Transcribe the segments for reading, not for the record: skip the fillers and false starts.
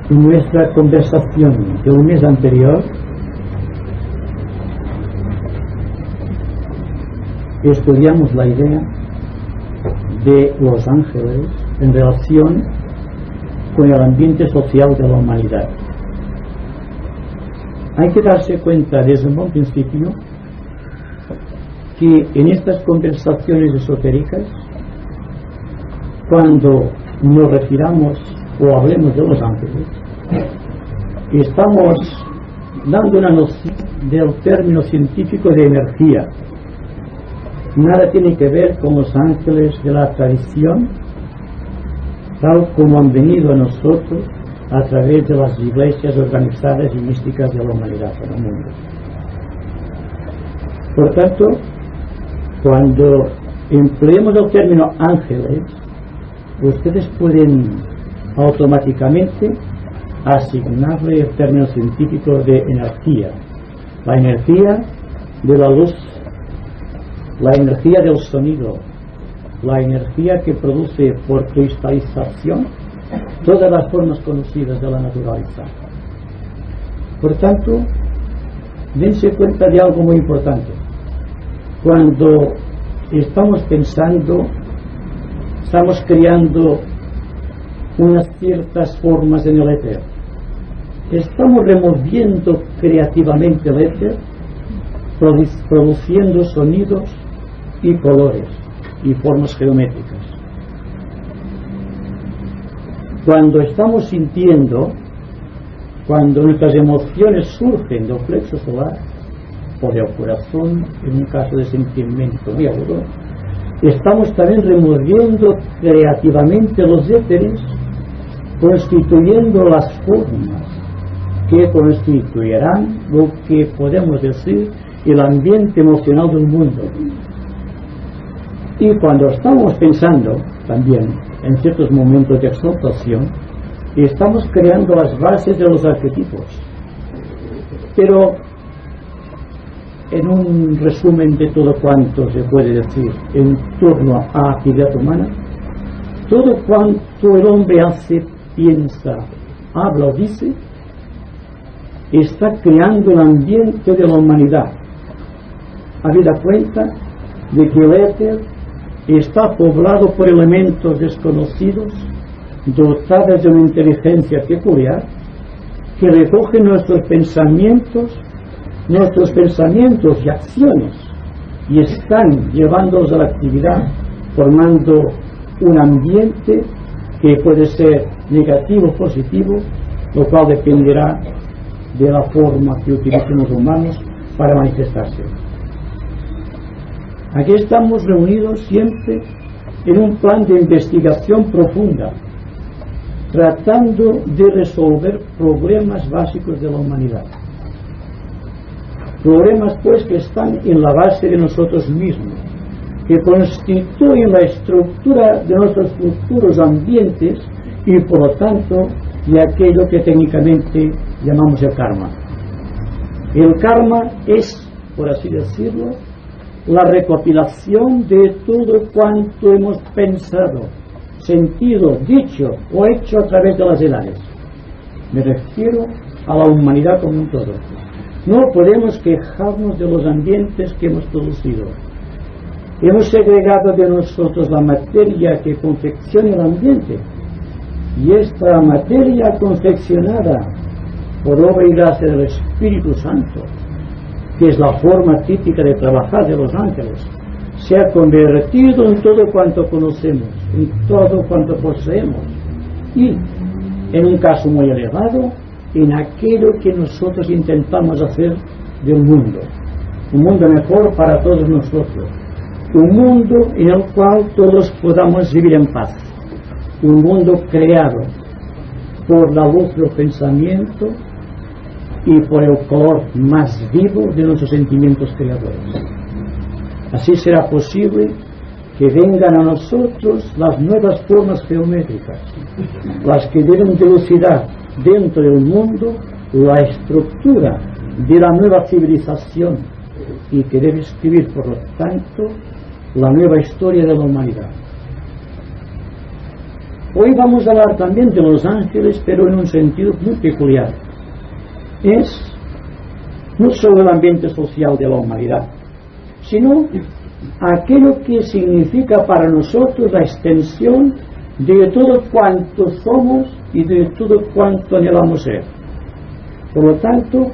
En nuestra conversación del mes anterior estudiamos la idea de los ángeles en relación con el ambiente social de la humanidad. Hay que darse cuenta desde un buen principio que en estas conversaciones esotéricas, cuando nos refiramos o hablemos de los ángeles, estamos dando una noción del término científico de energía. Nada tiene que ver con los ángeles de la tradición, tal como han venido a nosotros a través de las iglesias organizadas y místicas de la humanidad en el mundo. Por tanto, cuando empleemos el término ángeles, ustedes pueden automáticamente asignarle el término científico de energía, la energía de la luz, la energía del sonido, la energía que produce por cristalización todas las formas conocidas de la naturaleza. Por tanto, dense cuenta de algo muy importante. Cuando estamos pensando, estamos creando unas ciertas formas en el éter, estamos removiendo creativamente el éter, produciendo sonidos y colores y formas geométricas. Cuando estamos sintiendo, cuando nuestras emociones surgen del plexo solar o del corazón, en un caso de sentimiento muy agudo, estamos también removiendo creativamente los éteres, constituyendo las formas que constituirán lo que podemos decir el ambiente emocional del mundo. Y cuando estamos pensando también en ciertos momentos de exaltación, estamos creando las bases de los arquetipos. Pero en un resumen de todo cuanto se puede decir en torno a la actividad humana, todo cuanto el hombre hace, piensa, habla o dice, está creando el ambiente de la humanidad. Habida cuenta de que el éter está poblado por elementos desconocidos, dotados de una inteligencia peculiar, que recogen nuestros pensamientos y acciones, y están llevándolos a la actividad, formando un ambiente que puede ser negativo o positivo, lo cual dependerá de la forma que utilicen los humanos para manifestarse. Aquí estamos reunidos siempre en un plan de investigación profunda, tratando de resolver problemas básicos de la humanidad. Problemas pues que están en la base de nosotros mismos, que constituyen la estructura de nuestros futuros ambientes y por lo tanto de aquello que técnicamente llamamos el karma. El karma es, por así decirlo, la recopilación de todo cuanto hemos pensado, sentido, dicho o hecho a través de las edades. Me refiero a la humanidad como un todo. No podemos quejarnos de los ambientes que hemos producido. Hemos segregado de nosotros la materia que confecciona el ambiente, y esta materia confeccionada por obra y gracia del Espíritu Santo, que es la forma típica de trabajar de los ángeles, se ha convertido en todo cuanto conocemos, en todo cuanto poseemos, y, en un caso muy elevado, en aquello que nosotros intentamos hacer del mundo, un mundo mejor para todos nosotros, un mundo en el cual todos podamos vivir en paz, un mundo creado por la luz del pensamiento y por el color más vivo de nuestros sentimientos creadores. Así será posible que vengan a nosotros las nuevas formas geométricas, las que deben dilucidar dentro del mundo la estructura de la nueva civilización y que debe escribir, por lo tanto, la nueva historia de la humanidad. Hoy vamos a hablar también de los ángeles, pero en un sentido muy peculiar. Es no solo el ambiente social de la humanidad, sino aquello que significa para nosotros la extensión de todo cuanto somos y de todo cuanto anhelamos ser. Por lo tanto,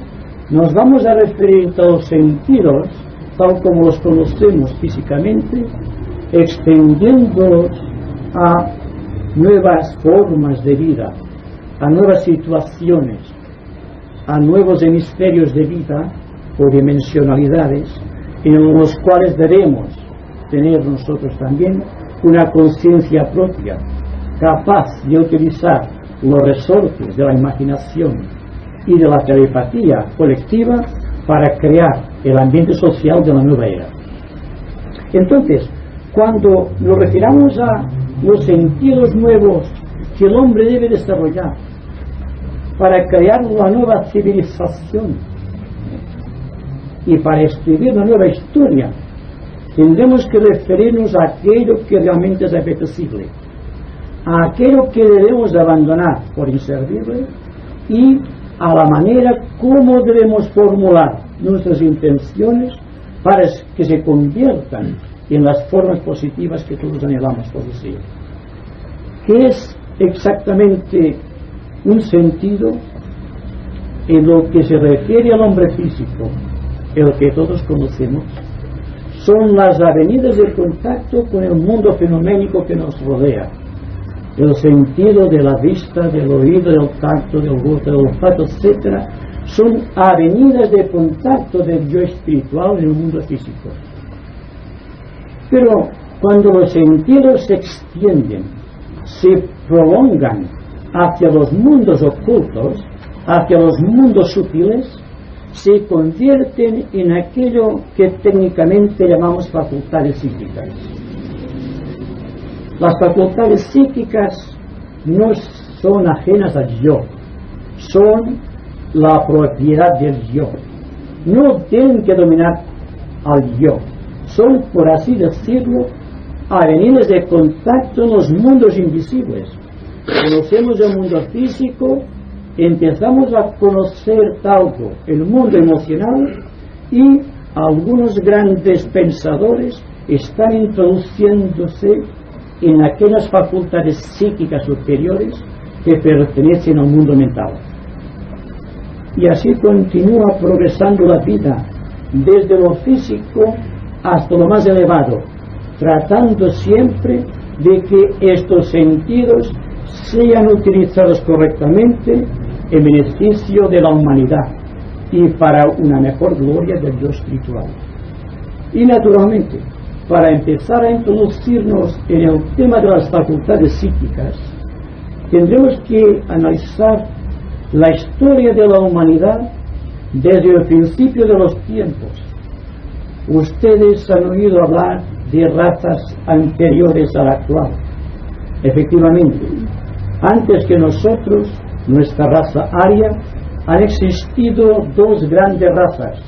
nos vamos a referir a los sentidos tal como los conocemos físicamente, extendiéndolos a nuevas formas de vida, a nuevas situaciones, a nuevos hemisferios de vida o dimensionalidades en los cuales debemos tener nosotros también una conciencia propia, capaz de utilizar los resortes de la imaginación y de la telepatía colectiva para crear el ambiente social de la nueva era. Entonces, cuando nos refiramos a los sentidos nuevos que el hombre debe desarrollar para crear una nueva civilización y para escribir una nueva historia, tendremos que referirnos a aquello que realmente es apetecible, a aquello que debemos abandonar por inservible y a la manera como debemos formular nuestras intenciones para que se conviertan en las formas positivas que todos anhelamos producir. ¿Qué es exactamente un sentido? En lo que se refiere al hombre físico, el que todos conocemos, son las avenidas de contacto con el mundo fenoménico que nos rodea. El sentido de la vista, del oído, del tacto, del gusto, del olfato, etc. son avenidas de contacto del yo espiritual en el mundo físico. Pero cuando los sentidos se extienden, se prolongan hacia los mundos ocultos, hacia los mundos sutiles, se convierten en aquello que técnicamente llamamos facultades psíquicas. Las facultades psíquicas no son ajenas al yo, son la propiedad del yo. No tienen que dominar al yo, son, por así decirlo, avenidas de contacto en los mundos invisibles. Conocemos el mundo físico, empezamos a conocer algo, el mundo emocional, y algunos grandes pensadores están introduciéndose en aquellas facultades psíquicas superiores que pertenecen al mundo mental. Y así continúa progresando la vida, desde lo físico hasta lo más elevado, tratando siempre de que estos sentidos sean utilizados correctamente en beneficio de la humanidad y para una mejor gloria del yo espiritual. Y naturalmente, para empezar a introducirnos en el tema de las facultades psíquicas, tendremos que analizar la historia de la humanidad desde el principio de los tiempos. Ustedes han oído hablar de razas anteriores a la actual. Efectivamente, antes que nosotros, nuestra raza aria, han existido dos grandes razas,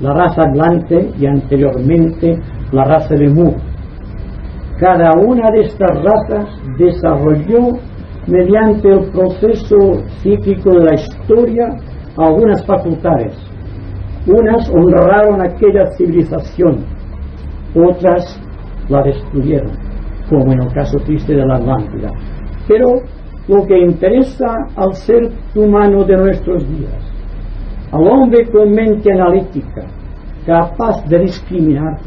la raza Atlante y anteriormente la raza Lemur. Cada una de estas razas desarrolló, mediante el proceso psíquico de la historia, algunas facultades. Unas honraron aquella civilización, otras la destruyeron, como en el caso triste de la Atlántida. Pero lo que interesa al ser humano de nuestros días, al hombre con mente analítica, capaz de discriminar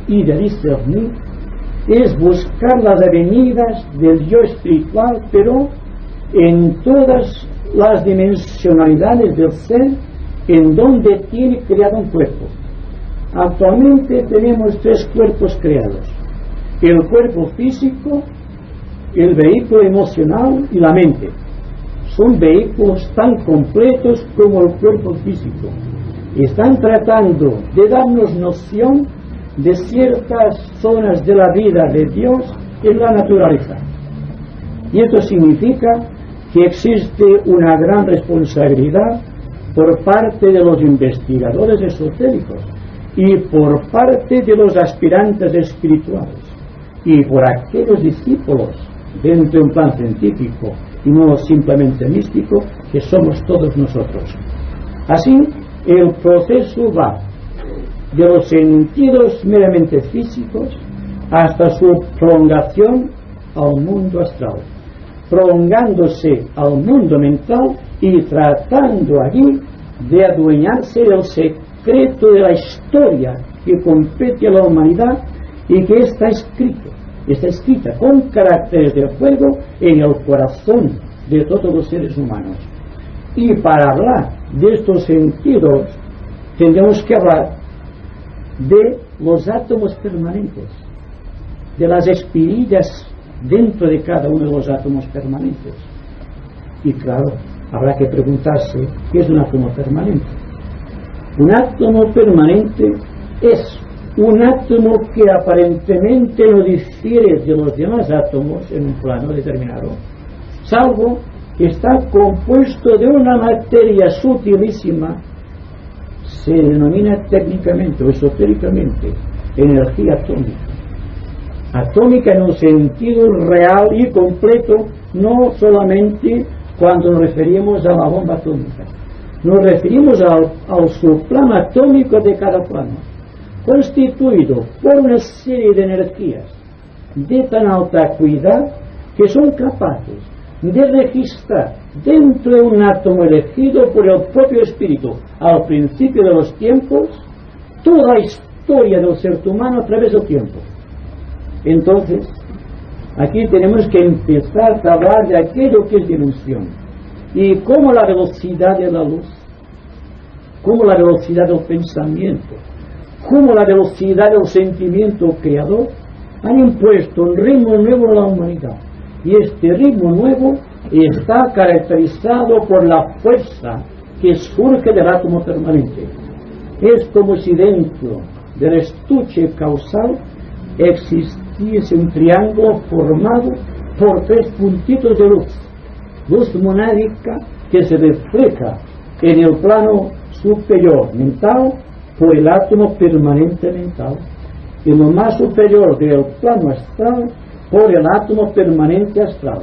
y de discernir, es buscar las avenidas del yo espiritual, pero en todas las dimensionalidades del ser en donde tiene creado un cuerpo. Actualmente tenemos tres cuerpos creados: el cuerpo físico, el vehículo emocional y la mente. Son vehículos tan completos como el cuerpo físico. Están tratando de darnos noción de ciertas zonas de la vida de Dios en la naturaleza. Y esto significa que existe una gran responsabilidad por parte de los investigadores esotéricos y por parte de los aspirantes espirituales y por aquellos discípulos dentro de un plan científico y no simplemente místico que somos todos nosotros. Así, el proceso va de los sentidos meramente físicos hasta su prolongación al mundo astral, prolongándose al mundo mental y tratando allí de adueñarse del secreto de la historia que compete a la humanidad y que está escrita con caracteres de fuego en el corazón de todos los seres humanos. Y para hablar de estos sentidos tendremos que hablar de los átomos permanentes, de las espirillas dentro de cada uno de los átomos permanentes. Y claro, habrá que preguntarse ¿qué es un átomo permanente? Un átomo permanente es un átomo que aparentemente no difiere de los demás átomos en un plano determinado, salvo que está compuesto de una materia sutilísima. Se denomina técnicamente o esotéricamente energía atómica. Atómica en un sentido real y completo, no solamente cuando nos referimos a la bomba atómica. Nos referimos al subplano atómico de cada plano, constituido por una serie de energías de tan alta acuidad que son capaces de registrar dentro de un átomo elegido por el propio espíritu al principio de los tiempos toda la historia del ser humano a través del tiempo. Entonces, aquí tenemos que empezar a hablar de aquello que es dimensión y cómo la velocidad de la luz, cómo la velocidad del pensamiento, cómo la velocidad del sentimiento creador han impuesto un ritmo nuevo a la humanidad. Y este ritmo nuevo está caracterizado por la fuerza que surge del átomo permanente. Es como si dentro del estuche causal existiese un triángulo formado por tres puntitos de luz monádica que se refleja en el plano superior mental por el átomo permanente mental, y en lo más superior del plano astral por el átomo permanente astral,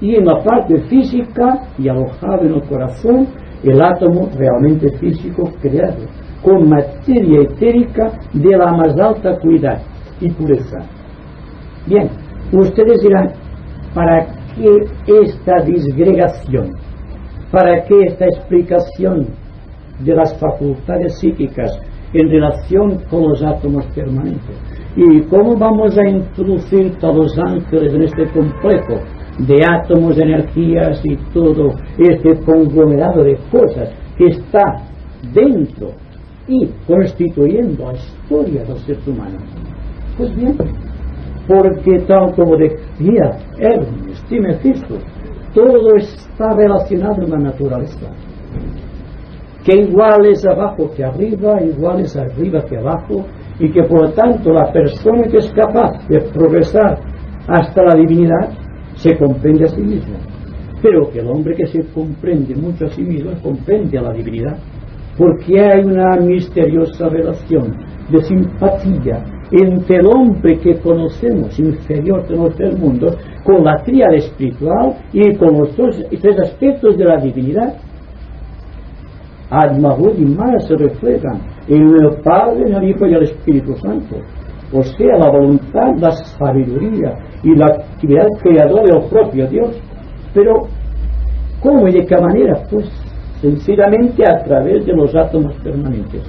y en la parte física y alojado en el corazón el átomo realmente físico creado con materia etérica de la más alta acuidad y pureza. Bien, ustedes dirán, ¿para qué esta disgregación? ¿Para qué esta explicación de las facultades psíquicas en relación con los átomos permanentes? ¿Y cómo vamos a introducir a los ángeles en este complejo de átomos, de energías y todo este conglomerado de cosas que está dentro y constituyendo la historia del ser humano? Pues bien, porque tal como decía Hermes Trismegisto, todo está relacionado en la naturaleza, que igual es abajo que arriba, igual es arriba que abajo, y que por lo tanto la persona que es capaz de progresar hasta la divinidad se comprende a sí mismo, pero que el hombre que se comprende mucho a sí mismo comprende a la divinidad, porque hay una misteriosa relación de simpatía entre el hombre que conocemos inferior de nuestro mundo con la tríada espiritual y con los tres aspectos de la divinidad. Atmahut y Maya se reflejan en el Padre, en el Hijo y el Espíritu Santo, o sea, la voluntad, la sabiduría y la actividad creadora del propio Dios. Pero ¿cómo y de qué manera? Pues sencillamente a través de los átomos permanentes.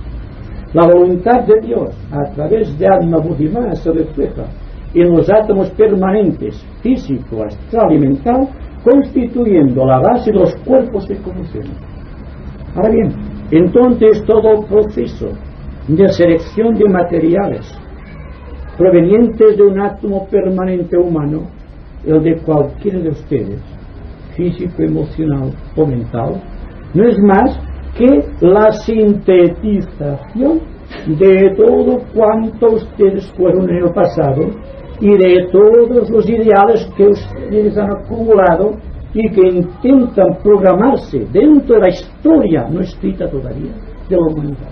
La voluntad de Dios a través de Atmahut y Maya se refleja en los átomos permanentes físico, astral y mental, constituyendo la base de los cuerpos que conocemos. Ahora bien, entonces todo proceso de selección de materiales provenientes de un átomo permanente humano, el de cualquiera de ustedes, físico, emocional o mental, no es más que la sintetización de todo cuanto ustedes fueron en el pasado y de todos los ideales que ustedes han acumulado y que intentan programarse dentro de la historia no escrita todavía de la humanidad.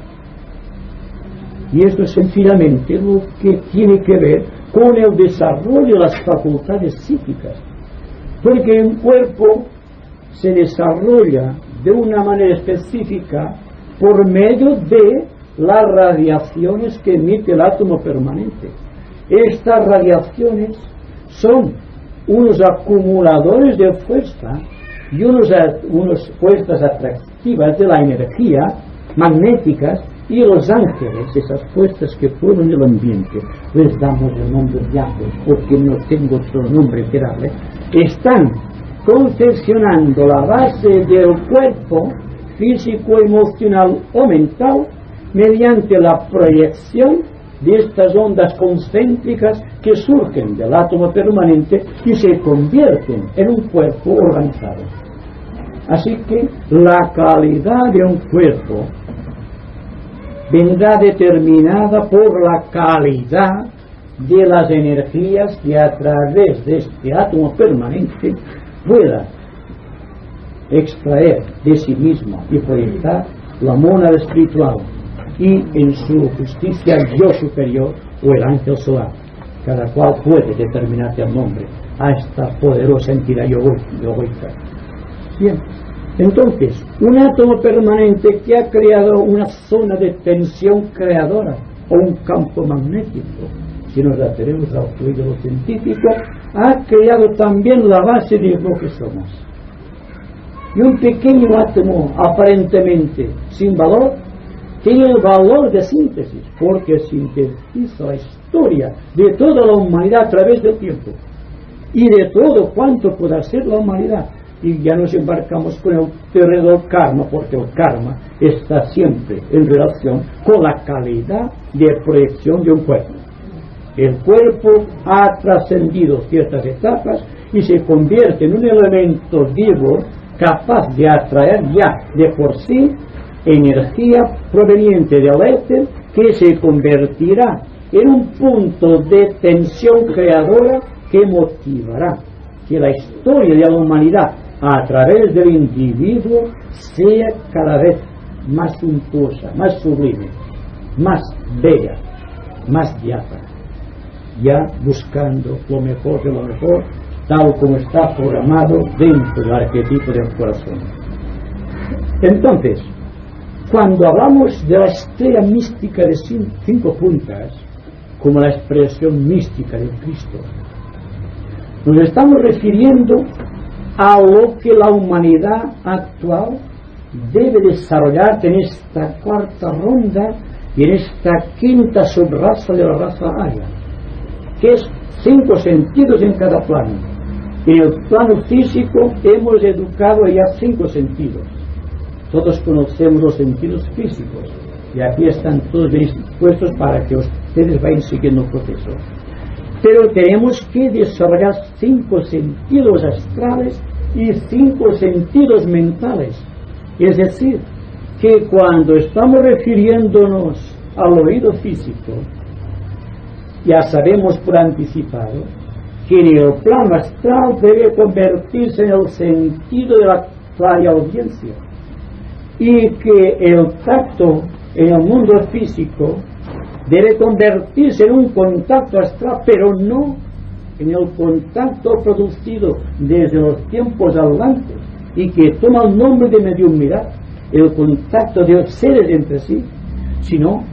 Y esto es sencillamente lo que tiene que ver con el desarrollo de las facultades psíquicas, porque un cuerpo se desarrolla de una manera específica por medio de las radiaciones que emite el átomo permanente. Estas radiaciones son unos acumuladores de fuerza y unas fuerzas atractivas de la energía magnéticas, y los ángeles, esas fuerzas que forman el ambiente, les damos el nombre de ángeles porque no tengo otro nombre que darle, están confeccionando la base del cuerpo físico, emocional o mental mediante la proyección de estas ondas concéntricas que surgen del átomo permanente y se convierten en un cuerpo organizado. Así que la calidad de un cuerpo vendrá determinada por la calidad de las energías que a través de este átomo permanente pueda extraer de sí mismo y proyectar la mónada espiritual y en su justicia el yo superior o el ángel solar. Cada cual puede determinarse el nombre a esta poderosa entidad yogoica. Bien, entonces, un átomo permanente que ha creado una zona de tensión creadora o un campo magnético, si nos atenemos al fluido científico, ha creado también la base de lo que somos. Y un pequeño átomo aparentemente sin valor tiene el valor de síntesis, porque sintetiza la historia de toda la humanidad a través del tiempo y de todo cuanto pueda ser la humanidad. Y ya nos embarcamos con el terreno del karma, porque el karma está siempre en relación con la calidad de proyección de un cuerpo. El cuerpo ha trascendido ciertas etapas y se convierte en un elemento vivo capaz de atraer ya de por sí energía proveniente del éter, que se convertirá en un punto de tensión creadora que motivará que la historia de la humanidad a través del individuo sea cada vez más suntuosa, más sublime, más bella, más diáfana, ya buscando lo mejor de lo mejor, tal como está programado dentro del arquetipo del corazón. Entonces, cuando hablamos de la estrella mística de 5 puntas, como la expresión mística de Cristo, nos estamos refiriendo a lo que la humanidad actual debe desarrollar en esta cuarta ronda y en esta quinta subraza de la raza aria, que es 5 sentidos en cada plano. En el plano físico hemos educado ya 5 sentidos. Todos conocemos los sentidos físicos y aquí están todos dispuestos para que ustedes vayan siguiendo el proceso. Pero tenemos que desarrollar 5 sentidos astrales y 5 sentidos mentales. Es decir, que cuando estamos refiriéndonos al oído físico, ya sabemos por anticipado que en el plano astral debe convertirse en el sentido de la clariaudiencia, y que el tacto en el mundo físico debe convertirse en un contacto astral, pero no en el contacto producido desde los tiempos adelante y que toma el nombre de mediumnidad, el contacto de los seres entre sí, sino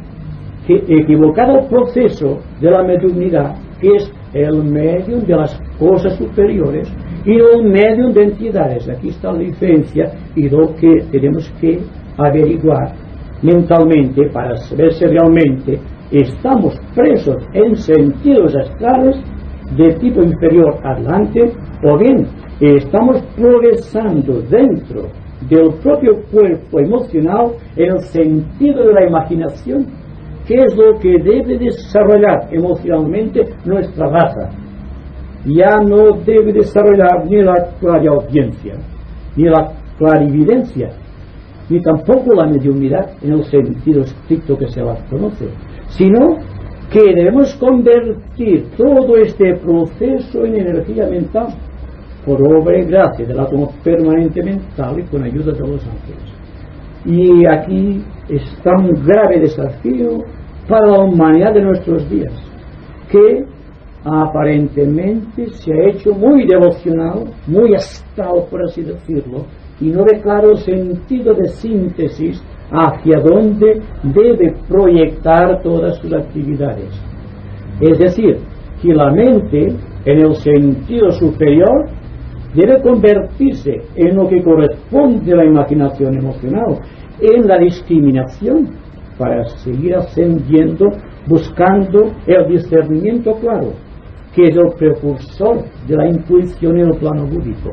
que equivocado el proceso de la mediumnidad, que es el medium de las cosas superiores y no el medium de entidades. Aquí está la diferencia y lo que tenemos que averiguar mentalmente para saber si realmente estamos presos en sentidos astrales de tipo inferior adelante, o bien estamos progresando dentro del propio cuerpo emocional en el sentido de la imaginación, que es lo que debe desarrollar emocionalmente nuestra raza. Ya no debe desarrollar ni la clariaudiencia, ni la clarividencia, ni tampoco la mediunidad en el sentido estricto que se la conoce, sino que debemos convertir todo este proceso en energía mental, por obra y gracia del átomo permanente mental y con ayuda de los ángeles. Y aquí está un grave desafío para la humanidad de nuestros días, que aparentemente se ha hecho muy devocional, muy astral, por así decirlo, y no ve claro sentido de síntesis hacia dónde debe proyectar todas sus actividades. Es decir, que la mente, en el sentido superior, debe convertirse en lo que corresponde a la imaginación emocional, en la discriminación, para seguir ascendiendo, buscando el discernimiento claro, que es el precursor de la intuición en el plano búdico.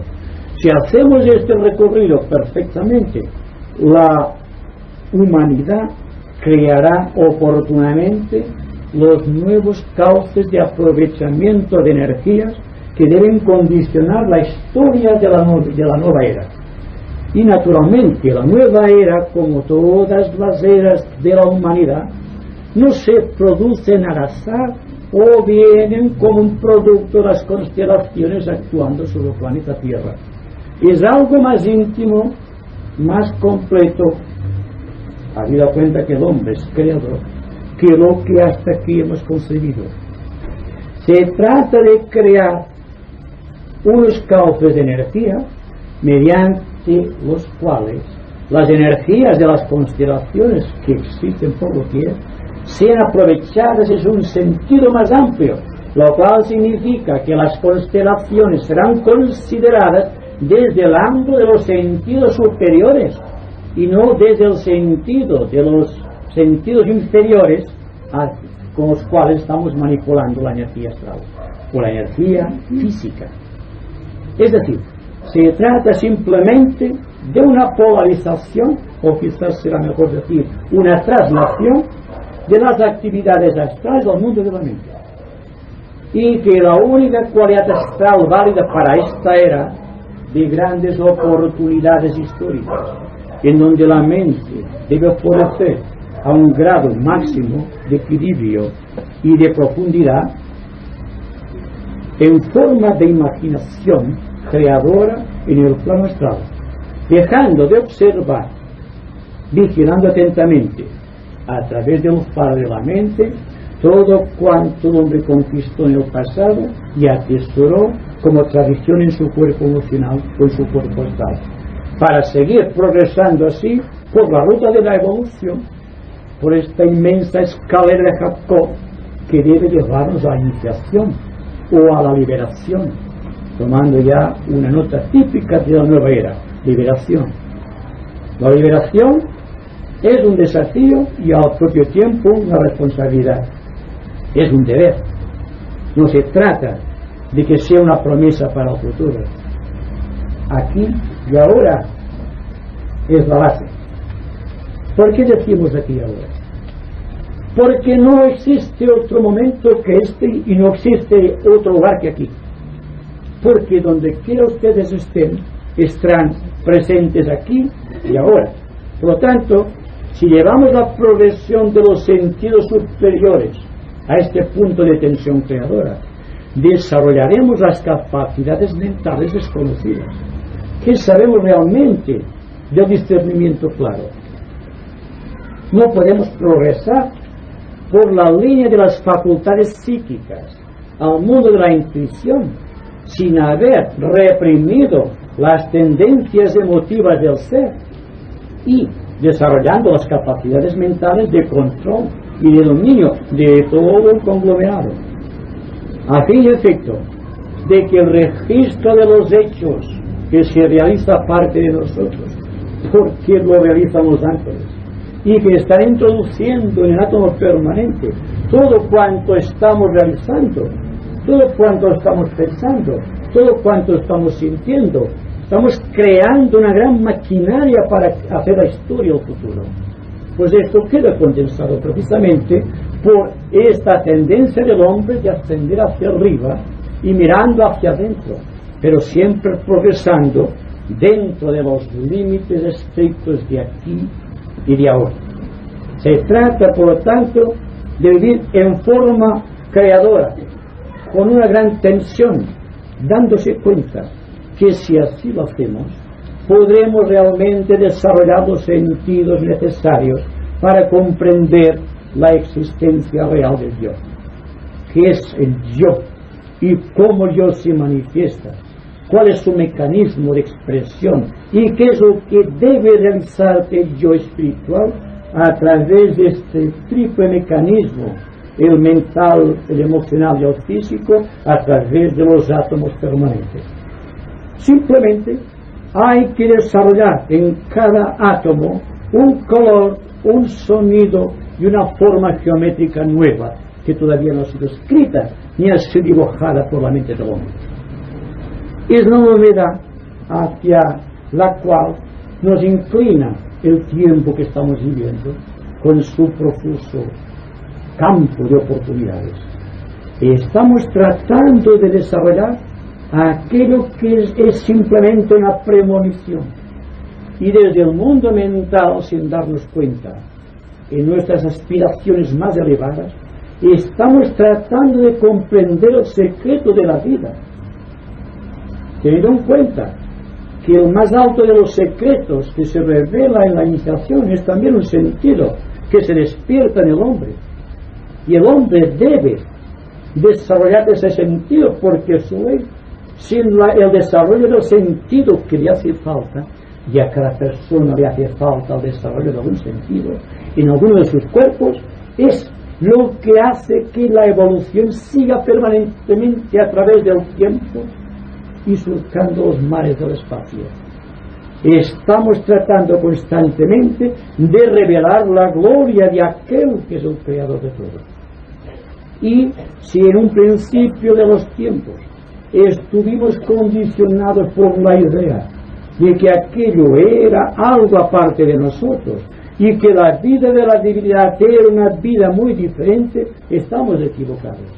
Si hacemos este recorrido perfectamente, la humanidad creará oportunamente los nuevos cauces de aprovechamiento de energías que deben condicionar la historia de la nueva era. Y naturalmente la nueva era, como todas las eras de la humanidad, no se producen al azar o vienen como un producto de las constelaciones actuando sobre el planeta Tierra. Es algo más íntimo, más completo, habida cuenta que el hombre es creador, que lo que hasta aquí hemos concebido. Se trata de crear unos cauces de energía mediante los cuales las energías de las constelaciones que existen por doquier sean aprovechadas en un sentido más amplio, lo cual significa que las constelaciones serán consideradas desde el ángulo de los sentidos superiores y no desde el sentido de los sentidos inferiores con los cuales estamos manipulando la energía astral o la energía física. Es decir, se trata simplemente de una polarización, o quizás será mejor decir, una traslación de las actividades astrales al mundo de la mente. Y que la única cualidad astral válida para esta era de grandes oportunidades históricas, en donde la mente debe ofrecer a un grado máximo de equilibrio y de profundidad, en forma de imaginación creadora en el plano astral, dejando de observar, vigilando atentamente, a través del faro de la mente, todo cuanto el hombre conquistó en el pasado y atesoró como tradición en su cuerpo emocional o en su cuerpo astral, para seguir progresando así por la ruta de la evolución, por esta inmensa escalera de Jacob que debe llevarnos a la iniciación o a la liberación, tomando ya una nota típica de la nueva era: liberación. La liberación es un desafío y al propio tiempo una responsabilidad. Es un deber. No se trata de que sea una promesa para el futuro. Aquí y ahora es la base. ¿Por qué decimos aquí y ahora? Porque no existe otro momento que este y no existe otro lugar que aquí. Porque donde quiera ustedes estén, estarán presentes aquí y ahora. Por lo tanto, si llevamos la progresión de los sentidos superiores a este punto de tensión creadora, desarrollaremos las capacidades mentales desconocidas. ¿Qué sabemos realmente del discernimiento claro? No podemos progresar por la línea de las facultades psíquicas al mundo de la intuición sin haber reprimido las tendencias emotivas del ser y desarrollando las capacidades mentales de control y de dominio de todo el conglomerado, a fin y efecto de que el registro de los hechos que se realiza parte de nosotros, porque lo realizan los ángeles, y que están introduciendo en el átomo permanente todo cuanto estamos realizando, todo cuanto estamos pensando, todo cuanto estamos sintiendo. Estamos creando una gran maquinaria para hacer la historia del futuro. Pues esto queda condensado precisamente por esta tendencia del hombre de ascender hacia arriba y mirando hacia adentro, pero siempre progresando dentro de los límites estrictos de aquí y de ahora. Se trata, por lo tanto, de vivir en forma creadora, con una gran tensión, dándose cuenta que si así lo hacemos, podremos realmente desarrollar los sentidos necesarios para comprender la existencia real del yo. ¿Qué es el yo? ¿Y cómo el yo se manifiesta? ¿Cuál es su mecanismo de expresión? ¿Y qué es lo que debe realizar el yo espiritual a través de este triple mecanismo, el mental, el emocional y el físico, a través de los átomos permanentes? Simplemente hay que desarrollar en cada átomo un color, un sonido y una forma geométrica nueva que todavía no ha sido escrita ni ha sido dibujada por la mente del hombre. Es la novedad hacia la cual nos inclina el tiempo que estamos viviendo con su profuso campo de oportunidades. Estamos tratando de desarrollar aquello que es simplemente una premonición, y desde el mundo mental, sin darnos cuenta, en nuestras aspiraciones más elevadas, estamos tratando de comprender el secreto de la vida. Teniendo en cuenta que el más alto de los secretos que se revela en la iniciación es también un sentido que se despierta en el hombre, y el hombre debe desarrollar ese sentido, porque sin el desarrollo del sentido que le hace falta, y a cada persona le hace falta el desarrollo de algún sentido en alguno de sus cuerpos, es lo que hace que la evolución siga permanentemente a través del tiempo y surcando los mares del espacio. Estamos tratando constantemente de revelar la gloria de aquel que es el creador de todo. Y si en un principio de los tiempos estuvimos condicionados por la idea de que aquello era algo aparte de nosotros y que la vida de la divinidad era una vida muy diferente, estamos equivocados.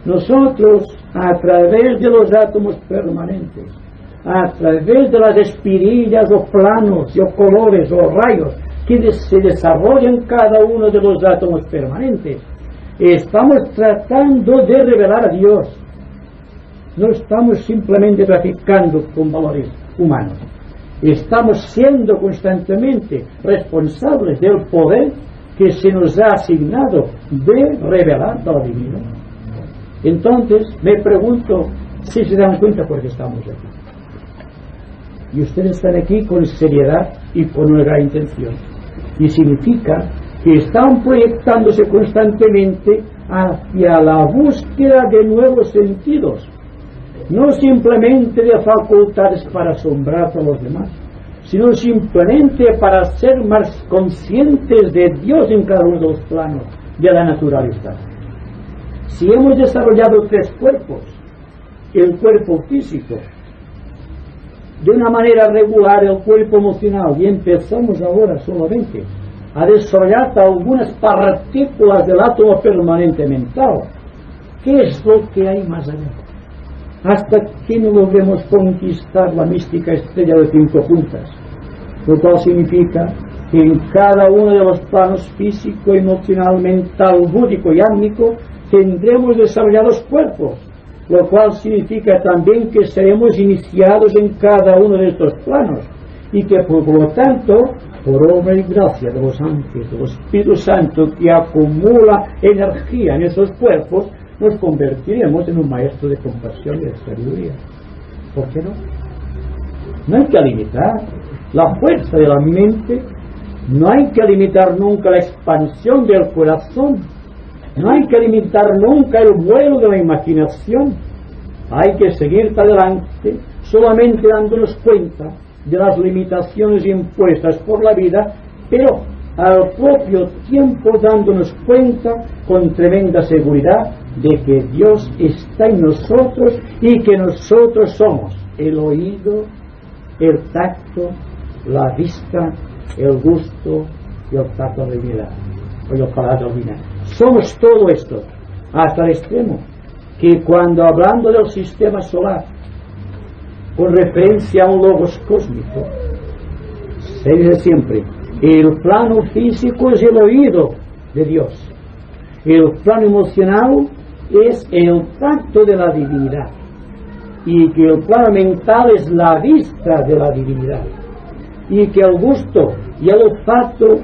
Nosotros, a través de los átomos permanentes, a través de las espirillas o planos o colores o rayos que se desarrollan cada uno de los átomos permanentes, estamos tratando de revelar a Dios. No estamos simplemente traficando con valores humanos. Estamos siendo constantemente responsables del poder que se nos ha asignado de revelar a la divinidad. Entonces, me pregunto si se dan cuenta por qué estamos aquí. Y ustedes están aquí con seriedad y con una gran intención. Y significa que están proyectándose constantemente hacia la búsqueda de nuevos sentidos, no simplemente de facultades para asombrar a los demás, sino simplemente para ser más conscientes de Dios en cada uno de los planos de la naturaleza. Si hemos desarrollado 3 cuerpos, el cuerpo físico, de una manera regular el cuerpo emocional, y empezamos ahora solamente a desarrollar algunas partículas del átomo permanente mental, ¿qué es lo que hay más allá? Hasta que no logremos conquistar la mística estrella de 5 puntas, lo cual significa que en cada uno de los planos físico, emocional, mental, búdico y ánico tendremos desarrollados cuerpos, lo cual significa también que seremos iniciados en cada uno de estos planos, y que por lo tanto, por obra y gracia de los ángeles, del Espíritu Santo que acumula energía en esos cuerpos, nos convertiremos en un maestro de compasión y de sabiduría. ¿Por qué no? No hay que limitar la fuerza de la mente, no hay que limitar nunca la expansión del corazón, no hay que limitar nunca el vuelo de la imaginación. Hay que seguir adelante solamente dándonos cuenta de las limitaciones impuestas por la vida, pero al propio tiempo dándonos cuenta con tremenda seguridad de que Dios está en nosotros y que nosotros somos el oído, el tacto, la vista, el gusto y el tacto de vida, o el paladar de vida. Somos todo esto, hasta el extremo que cuando hablando del sistema solar, con referencia a un logos cósmico, se dice siempre, el plano físico es el oído de Dios, el plano emocional es el tacto de la divinidad, y que el plano mental es la vista de la divinidad, y que el gusto y el olfato,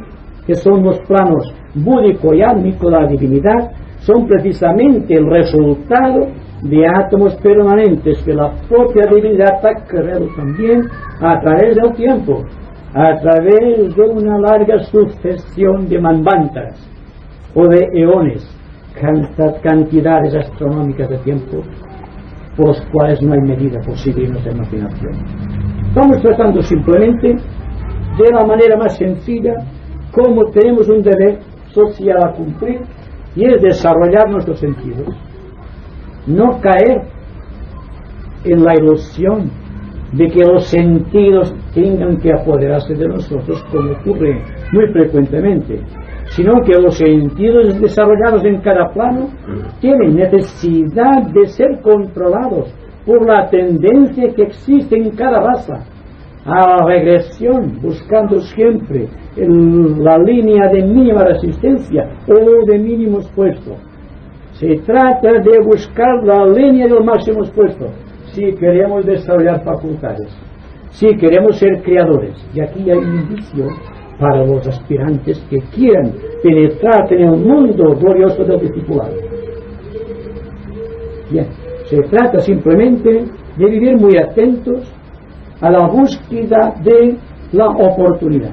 que son los planos búdico y álmico de la divinidad, son precisamente el resultado de átomos permanentes que la propia divinidad ha creado también a través del tiempo, a través de una larga sucesión de manvantaras o de eones, cantidades astronómicas de tiempo por los cuales no hay medida posible en nuestra imaginación. Estamos tratando simplemente de la manera más sencilla cómo tenemos un deber social a cumplir, y es desarrollar nuestros sentidos, no caer en la ilusión de que los sentidos tengan que apoderarse de nosotros, como ocurre muy frecuentemente, sino que los sentidos desarrollados en cada plano tienen necesidad de ser controlados por la tendencia que existe en cada raza a la regresión, buscando siempre la línea de mínima resistencia o de mínimo esfuerzo. Se trata de buscar la línea del máximo esfuerzo si queremos desarrollar facultades, si queremos ser creadores. Y aquí hay un indicio para los aspirantes que quieran penetrar en el mundo glorioso del discipulado. Bien, se trata simplemente de vivir muy atentos a la búsqueda de la oportunidad.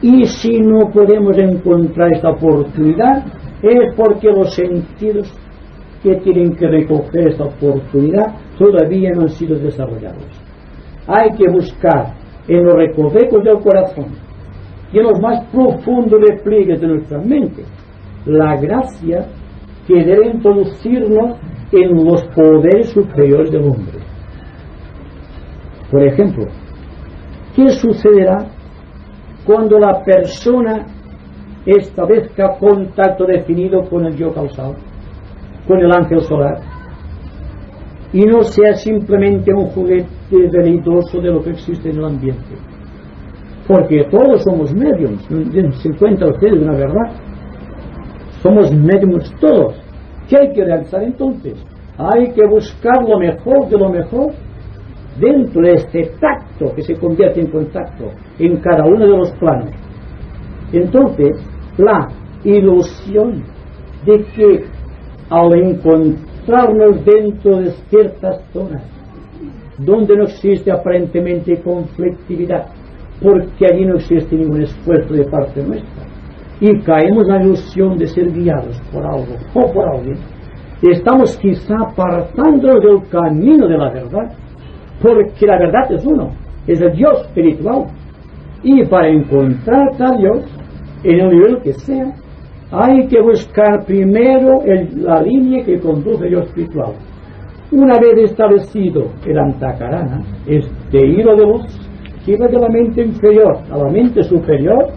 Y si no podemos encontrar esta oportunidad, es porque los sentidos que tienen que recoger esta oportunidad todavía no han sido desarrollados. Hay que buscar en los recovecos del corazón y en los más profundos repliegues de nuestra mente la gracia que debe introducirnos en los poderes superiores del hombre. Por ejemplo, ¿qué sucederá cuando la persona establezca contacto definido con el yo causal, con el ángel solar, y no sea simplemente un juguete veleidoso de lo que existe en el ambiente? Porque todos somos mediums, se encuentra usted una verdad, somos mediums todos. ¿Qué hay que realizar entonces? Hay que buscar lo mejor de lo mejor dentro de este tacto que se convierte en contacto en cada uno de los planos. Entonces, la ilusión de que al encontrarnos dentro de ciertas zonas donde no existe aparentemente conflictividad, porque allí no existe ningún esfuerzo de parte nuestra, y caemos en la ilusión de ser guiados por algo o por alguien, estamos quizá apartándonos del camino de la verdad, porque la verdad es uno, es el Dios espiritual, y para encontrar a Dios en el nivel que sea, hay que buscar primero la línea que conduce al Dios espiritual. Una vez establecido el antakarana, este hilo de luz que va de la mente inferior a la mente superior,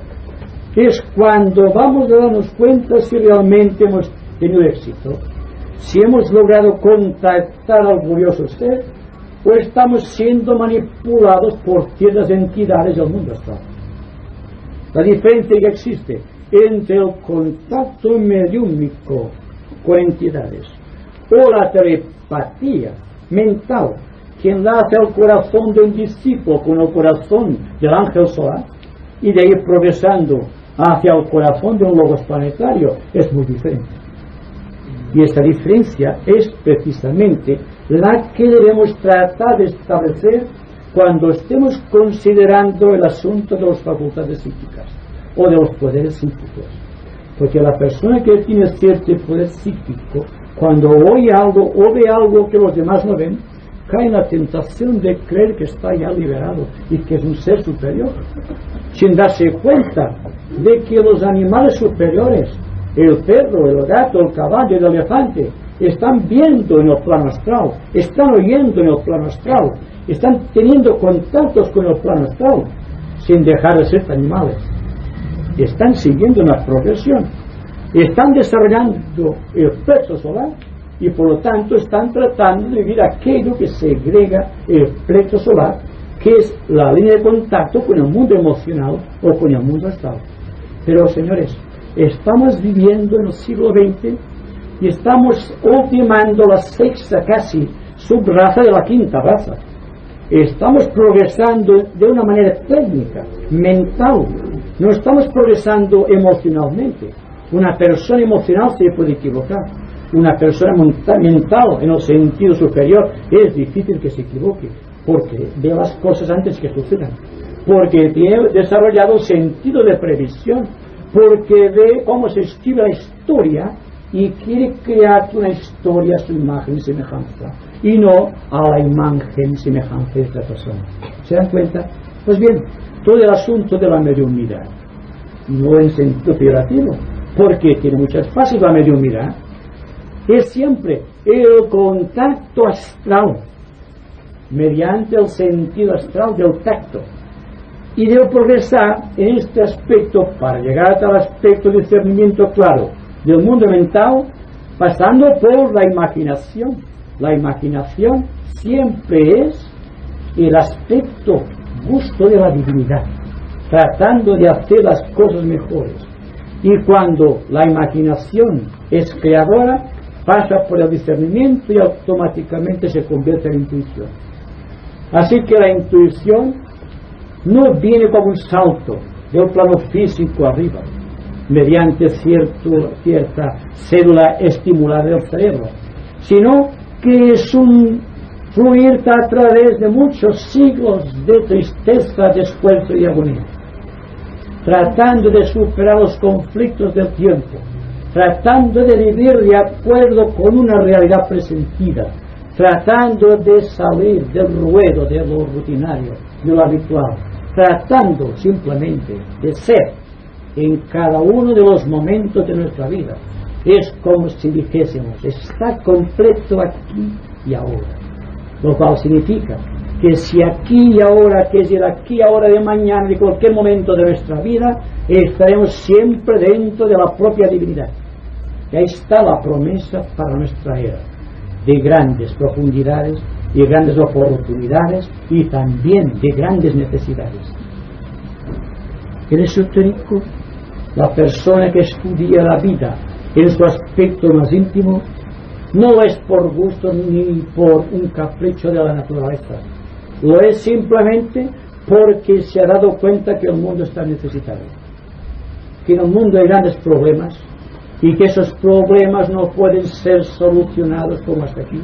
es cuando vamos a darnos cuenta si realmente hemos tenido éxito, si hemos logrado contactar al glorioso ser, o estamos siendo manipulados por ciertas entidades del mundo astral. La diferencia que existe entre el contacto mediúmico con entidades o la telepatía mental que enlaza el corazón de un discípulo con el corazón del ángel solar y de ir progresando hacia el corazón de un logos planetario es muy diferente. Y esta diferencia es precisamente la que debemos tratar de establecer cuando estemos considerando el asunto de las facultades psíquicas o de los poderes psíquicos. Porque la persona que tiene cierto poder psíquico, cuando oye algo o ve algo que los demás no ven, cae en la tentación de creer que está ya liberado y que es un ser superior, sin darse cuenta de que los animales superiores, el perro, el gato, el caballo, el elefante, están viendo en el plano astral, están oyendo en el plano astral, están teniendo contactos con el plano astral, sin dejar de ser animales. Están siguiendo una progresión, están desarrollando el plexo solar y por lo tanto están tratando de vivir aquello que segrega el plexo solar, que es la línea de contacto con el mundo emocional o con el mundo astral. Pero señores, estamos viviendo en el siglo XX y estamos ultimando la sexta casi subraza de la quinta raza. Estamos progresando de una manera técnica, mental, no estamos progresando emocionalmente. Una persona emocional se puede equivocar, una persona mental en el sentido superior es difícil que se equivoque, porque ve las cosas antes que sucedan, porque tiene desarrollado sentido de previsión, porque ve cómo se escribe la historia y quiere crear una historia a su imagen y semejanza, y no a la imagen y semejanza de esta persona. ¿Se dan cuenta? Pues bien, todo el asunto de la mediunidad, no en sentido peyorativo, porque tiene muchas fases la mediunidad, es siempre el contacto astral, mediante el sentido astral del tacto, y debe progresar en este aspecto para llegar al aspecto de discernimiento claro del mundo mental, pasando por la imaginación. La imaginación siempre es el aspecto gusto de la divinidad, tratando de hacer las cosas mejores. Y cuando la imaginación es creadora, pasa por el discernimiento y automáticamente se convierte en intuición. Así que la intuición no viene como un salto del plano físico arriba, mediante cierta célula estimulada del cerebro, sino que es un fluir a través de muchos siglos de tristeza, de esfuerzo y agonía, tratando de superar los conflictos del tiempo, tratando de vivir de acuerdo con una realidad presentida, tratando de salir del ruedo, de lo rutinario, de lo habitual, tratando simplemente de ser en cada uno de los momentos de nuestra vida. Es como si dijésemos, está completo aquí y ahora, lo cual significa que si aquí y ahora, que es el aquí y ahora de mañana, de cualquier momento de nuestra vida, estaremos siempre dentro de la propia divinidad. Y ahí está la promesa para nuestra era, de grandes profundidades, de grandes oportunidades y también de grandes necesidades. El esotérico, la persona que estudia la vida en su aspecto más íntimo, no es por gusto ni por un capricho de la naturaleza, lo es simplemente porque se ha dado cuenta que el mundo está necesitado, que en el mundo hay grandes problemas y que esos problemas no pueden ser solucionados como hasta aquí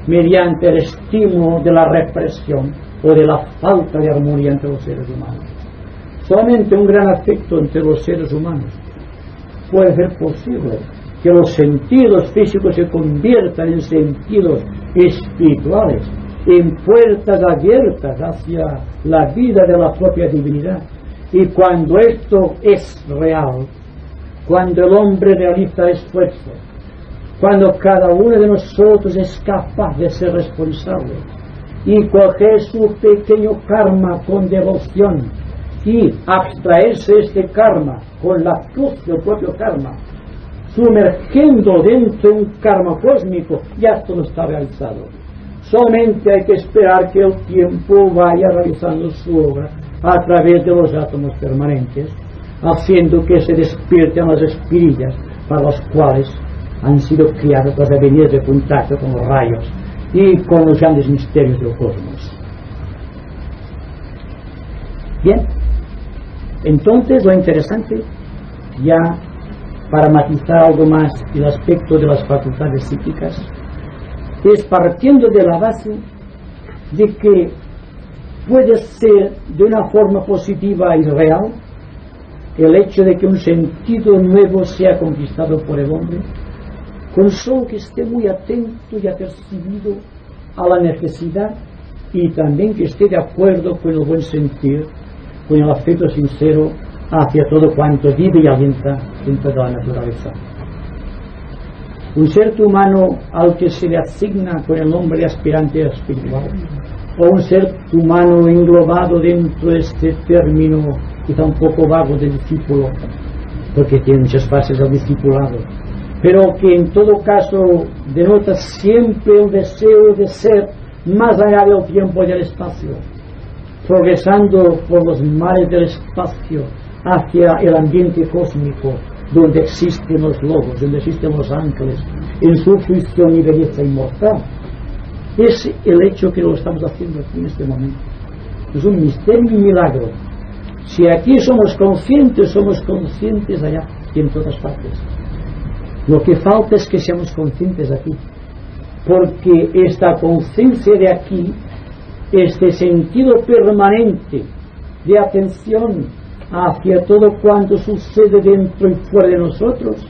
mediante el estímulo de la represión o de la falta de armonía entre los seres humanos. Solamente un gran afecto entre los seres humanos puede ser posible que los sentidos físicos se conviertan en sentidos espirituales, en puertas abiertas hacia la vida de la propia divinidad. Y cuando esto es real, cuando el hombre realiza esfuerzo, cuando cada uno de nosotros es capaz de ser responsable y coger su pequeño karma con devoción y abstraerse de este karma con la cruz del propio karma, sumergiendo dentro de un karma cósmico, ya todo está realizado. Solamente hay que esperar que el tiempo vaya realizando su obra a través de los átomos permanentes, haciendo que se despierten las espirillas para las cuales han sido creadas las avenidas de contacto con los rayos y con los grandes misterios del cosmos. Bien, entonces lo interesante, ya para matizar algo más el aspecto de las facultades psíquicas, es partiendo de la base de que puede ser de una forma positiva y real el hecho de que un sentido nuevo sea conquistado por el hombre, con solo que esté muy atento y apercibido a la necesidad y también que esté de acuerdo con el buen sentir, con el afecto sincero hacia todo cuanto vive y alienta dentro de la naturaleza. Un ser humano al que se le asigna con el nombre de aspirante espiritual, o un ser humano englobado dentro de este término quizá un poco vago de discípulo, porque tiene muchas fases del discipulado, pero que en todo caso denota siempre el deseo de ser más allá del tiempo y del espacio, progresando por los mares del espacio hacia el ambiente cósmico, donde existen los logos, donde existen los ángeles, en su fruición y belleza inmortal. Es el hecho que lo estamos haciendo aquí en este momento. Es un misterio y un milagro. Si aquí somos conscientes allá y en todas partes. Lo que falta es que seamos conscientes aquí, porque esta conciencia de aquí, este sentido permanente de atención hacia todo cuanto sucede dentro y fuera de nosotros,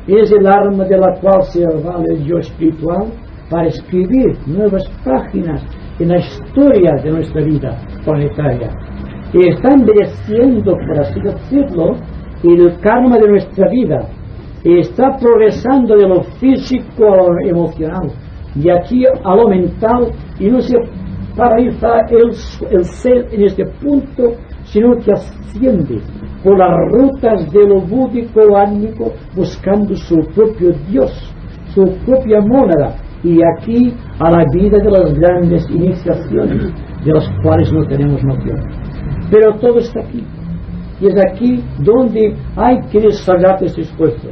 es el arma de la cual se vale el yo espiritual para escribir nuevas páginas en la historia de nuestra vida planetaria. Y está embelleciendo, por así decirlo, el karma de nuestra vida. Está progresando de lo físico a lo emocional, y aquí a lo mental, y no se paraliza el ser en este punto, sino que asciende por las rutas de lo búdico o ánico, buscando su propio Dios, su propia mónada, y aquí a la vida de las grandes iniciaciones, de las cuales no tenemos noción. Pero todo está aquí, y es aquí donde hay que desarrollar este esfuerzo.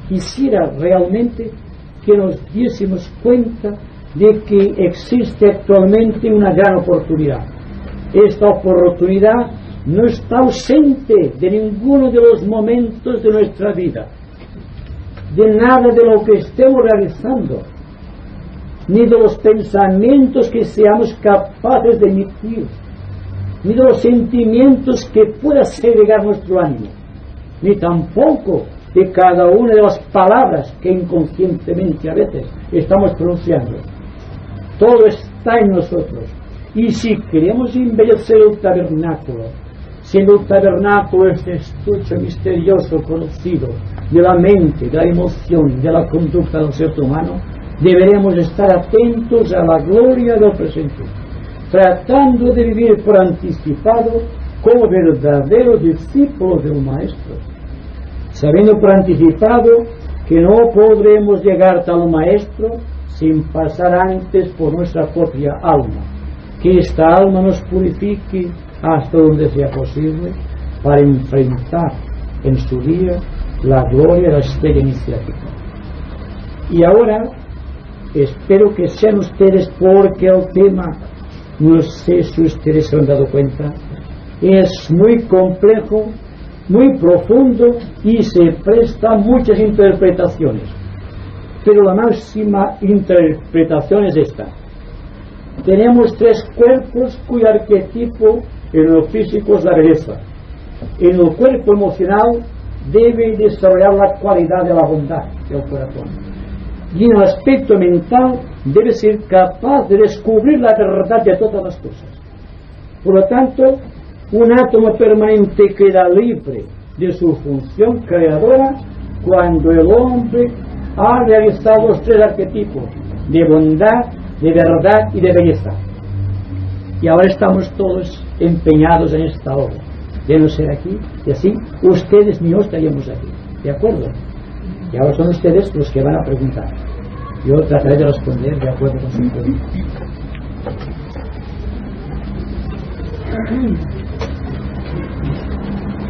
Quisiera realmente que nos diésemos cuenta de que existe actualmente una gran oportunidad. Esta oportunidad no está ausente de ninguno de los momentos de nuestra vida, de nada de lo que estemos realizando, ni de los pensamientos que seamos capaces de emitir, ni de los sentimientos que pueda segregar nuestro ánimo, ni tampoco de cada una de las palabras que inconscientemente a veces estamos pronunciando. Todo está en nosotros. Y si queremos embellecer el tabernáculo, siendo el tabernáculo este estuche misterioso conocido de la mente, de la emoción, de la conducta del ser humano, deberemos estar atentos a la gloria del presente, tratando de vivir por anticipado como verdaderos discípulos del Maestro, sabiendo por anticipado que no podremos llegar tal Maestro sin pasar antes por nuestra propia alma, que esta alma nos purifique hasta donde sea posible para enfrentar en su día la gloria de la estrella iniciática. Y ahora espero que sean ustedes, porque el tema, no sé si ustedes se han dado cuenta, es muy complejo, muy profundo y se presta a muchas interpretaciones, pero la máxima interpretación es esta: tenemos tres cuerpos cuyo arquetipo en lo físico es la belleza. En el cuerpo emocional debe desarrollar la cualidad de la bondad del corazón, y en el aspecto mental debe ser capaz de descubrir la verdad de todas las cosas. Por lo tanto, un átomo permanente queda libre de su función creadora cuando el hombre ha realizado los tres arquetipos de bondad, de verdad y de belleza. Y ahora estamos todos empeñados en esta obra de no ser aquí, y así ustedes ni yo estaríamos aquí, ¿de acuerdo? Y ahora son ustedes los que van a preguntar. Yo trataré de responder de acuerdo con su pregunta.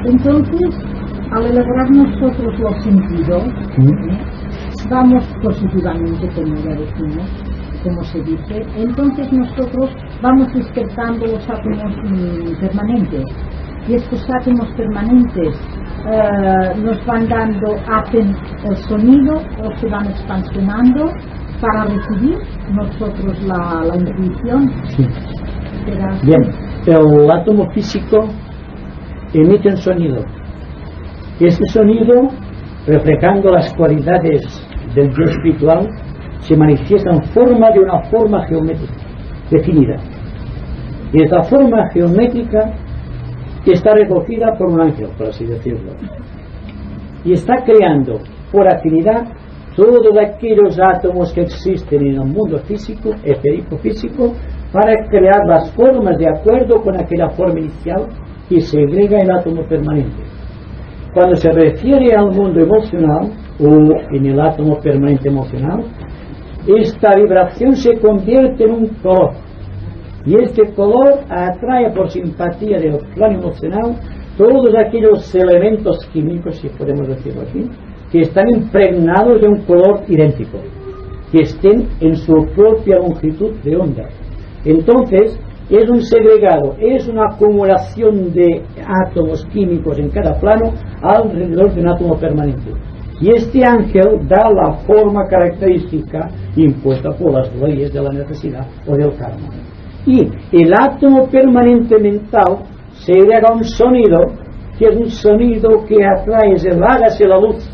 Entonces, al elaborar nosotros los sentidos, vamos positivamente, como ya decimos, como se dice, entonces nosotros vamos despertando los átomos permanentes, y estos átomos permanentes nos van dando, hacen el sonido o se van expansionando para recibir nosotros la intuición. Sí. Bien, el átomo físico emite un sonido. Este sonido, reflejando las cualidades del yo espiritual, se manifiesta en forma de una forma geométrica definida. Y esta forma geométrica está recogida por un ángel, por así decirlo, y está creando por afinidad todos aquellos átomos que existen en el mundo físico, etérico físico, para crear las formas de acuerdo con aquella forma inicial que segrega el átomo permanente. Cuando se refiere al mundo emocional o en el átomo permanente emocional, esta vibración se convierte en un color, y este color atrae por simpatía del plano emocional todos aquellos elementos químicos, si podemos decirlo así, que están impregnados de un color idéntico. que estén en su propia longitud de onda. Entonces, es un segregado, es una acumulación de átomos químicos en cada plano alrededor de un átomo permanente. Y este ángel da la forma característica impuesta por las leyes de la necesidad o del karma. Y el átomo permanente mental se agrega un sonido, que es un sonido que atrae, es el hágase la luz.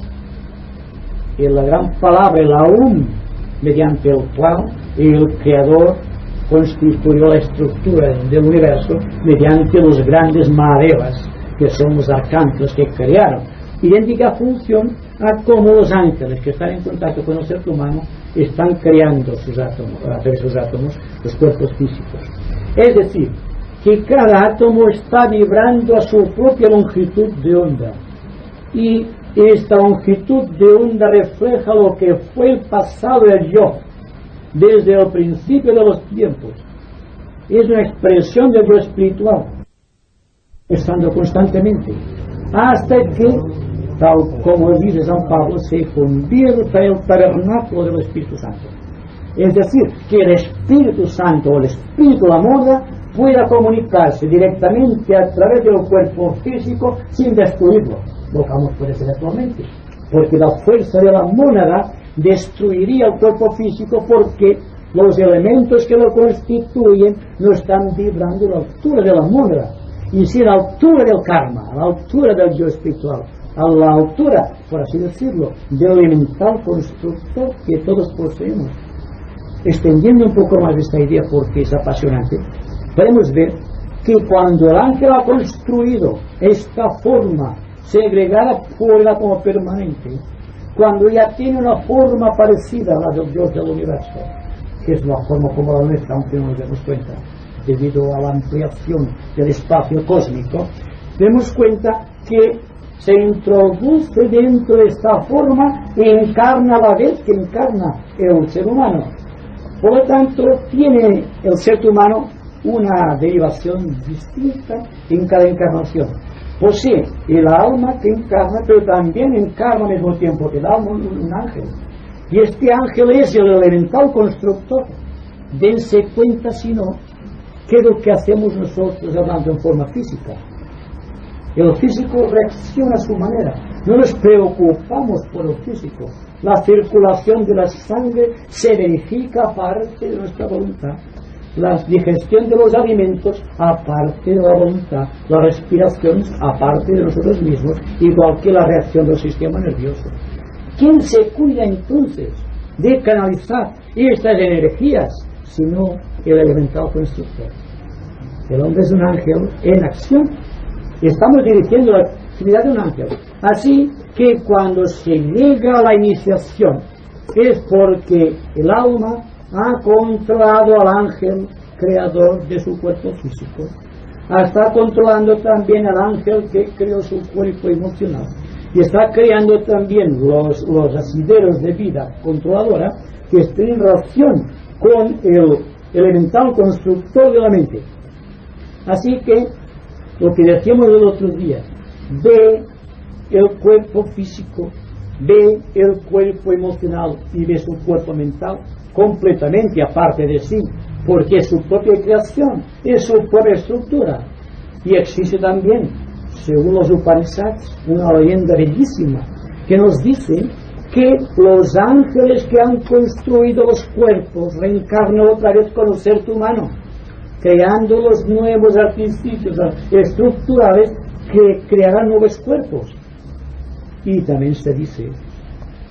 Y la gran palabra, el aum, mediante el cual el Creador constituyó la estructura del universo mediante los grandes Mahadevas, que son los arcángeles que crearon. Idéntica función a cómo los ángeles que están en contacto con el ser humano están creando sus átomos, a través de sus átomos, los cuerpos físicos. Es decir, que cada átomo está vibrando a su propia longitud de onda. Y esta longitud de onda refleja lo que fue el pasado del yo, desde el principio de los tiempos. Es una expresión del yo espiritual, estando constantemente, hasta que, tal como dice San Pablo, se convierta el tabernáculo del Espíritu Santo. Es decir, que el Espíritu Santo o el Espíritu de la moda pueda comunicarse directamente a través del cuerpo físico sin destruirlo, lo que aún puede ser actualmente, porque la fuerza de la mónada destruiría el cuerpo físico, porque los elementos que lo constituyen no están vibrando a la altura de la mónada, y sí a la altura del karma, a la altura del yo espiritual, a la altura, por así decirlo, del elemental constructor que todos poseemos. Extendiendo un poco más esta idea porque es apasionante, podemos ver que cuando el ángel ha construido esta forma segregada por el átomo permanente, cuando ya tiene una forma parecida a la del Dios del universo, que es una forma como la nuestra, aunque no nos demos cuenta, debido a la ampliación del espacio cósmico, demos cuenta que se introduce dentro de esta forma y encarna a la vez que encarna el ser humano. Por lo tanto, tiene el ser humano una derivación distinta en cada encarnación. Posee el alma que encarna, pero también encarna al mismo tiempo que el alma un ángel. Y este ángel es el elemental constructor. Dense cuenta, si no, que es lo que hacemos nosotros hablando en forma física. El físico reacciona a su manera. No nos preocupamos por el físico. La circulación de la sangre se verifica aparte de nuestra voluntad. La digestión de los alimentos aparte de la voluntad. La respiración aparte de nosotros mismos, igual que la reacción del sistema nervioso. ¿Quién se cuida entonces de canalizar estas energías sino el elemental constructor? El hombre es un ángel en acción. Estamos dirigiendo la actividad de un ángel. Así que cuando se llega a la iniciación es porque el alma ha controlado al ángel creador de su cuerpo físico. Está controlando también al ángel que creó su cuerpo emocional. Y está creando también los asideros de vida controladora que estén en relación con el elemental constructor de la mente. Así que lo que decíamos el otro día, ve el cuerpo físico, ve el cuerpo emocional y ve su cuerpo mental completamente aparte de sí, porque es su propia creación, es su propia estructura. Y existe también, según los Upanishads, una leyenda bellísima que nos dice que los ángeles que han construido los cuerpos reencarnan otra vez con el ser humano, creando los nuevos artificios estructurales que crearán nuevos cuerpos. Y también se dice,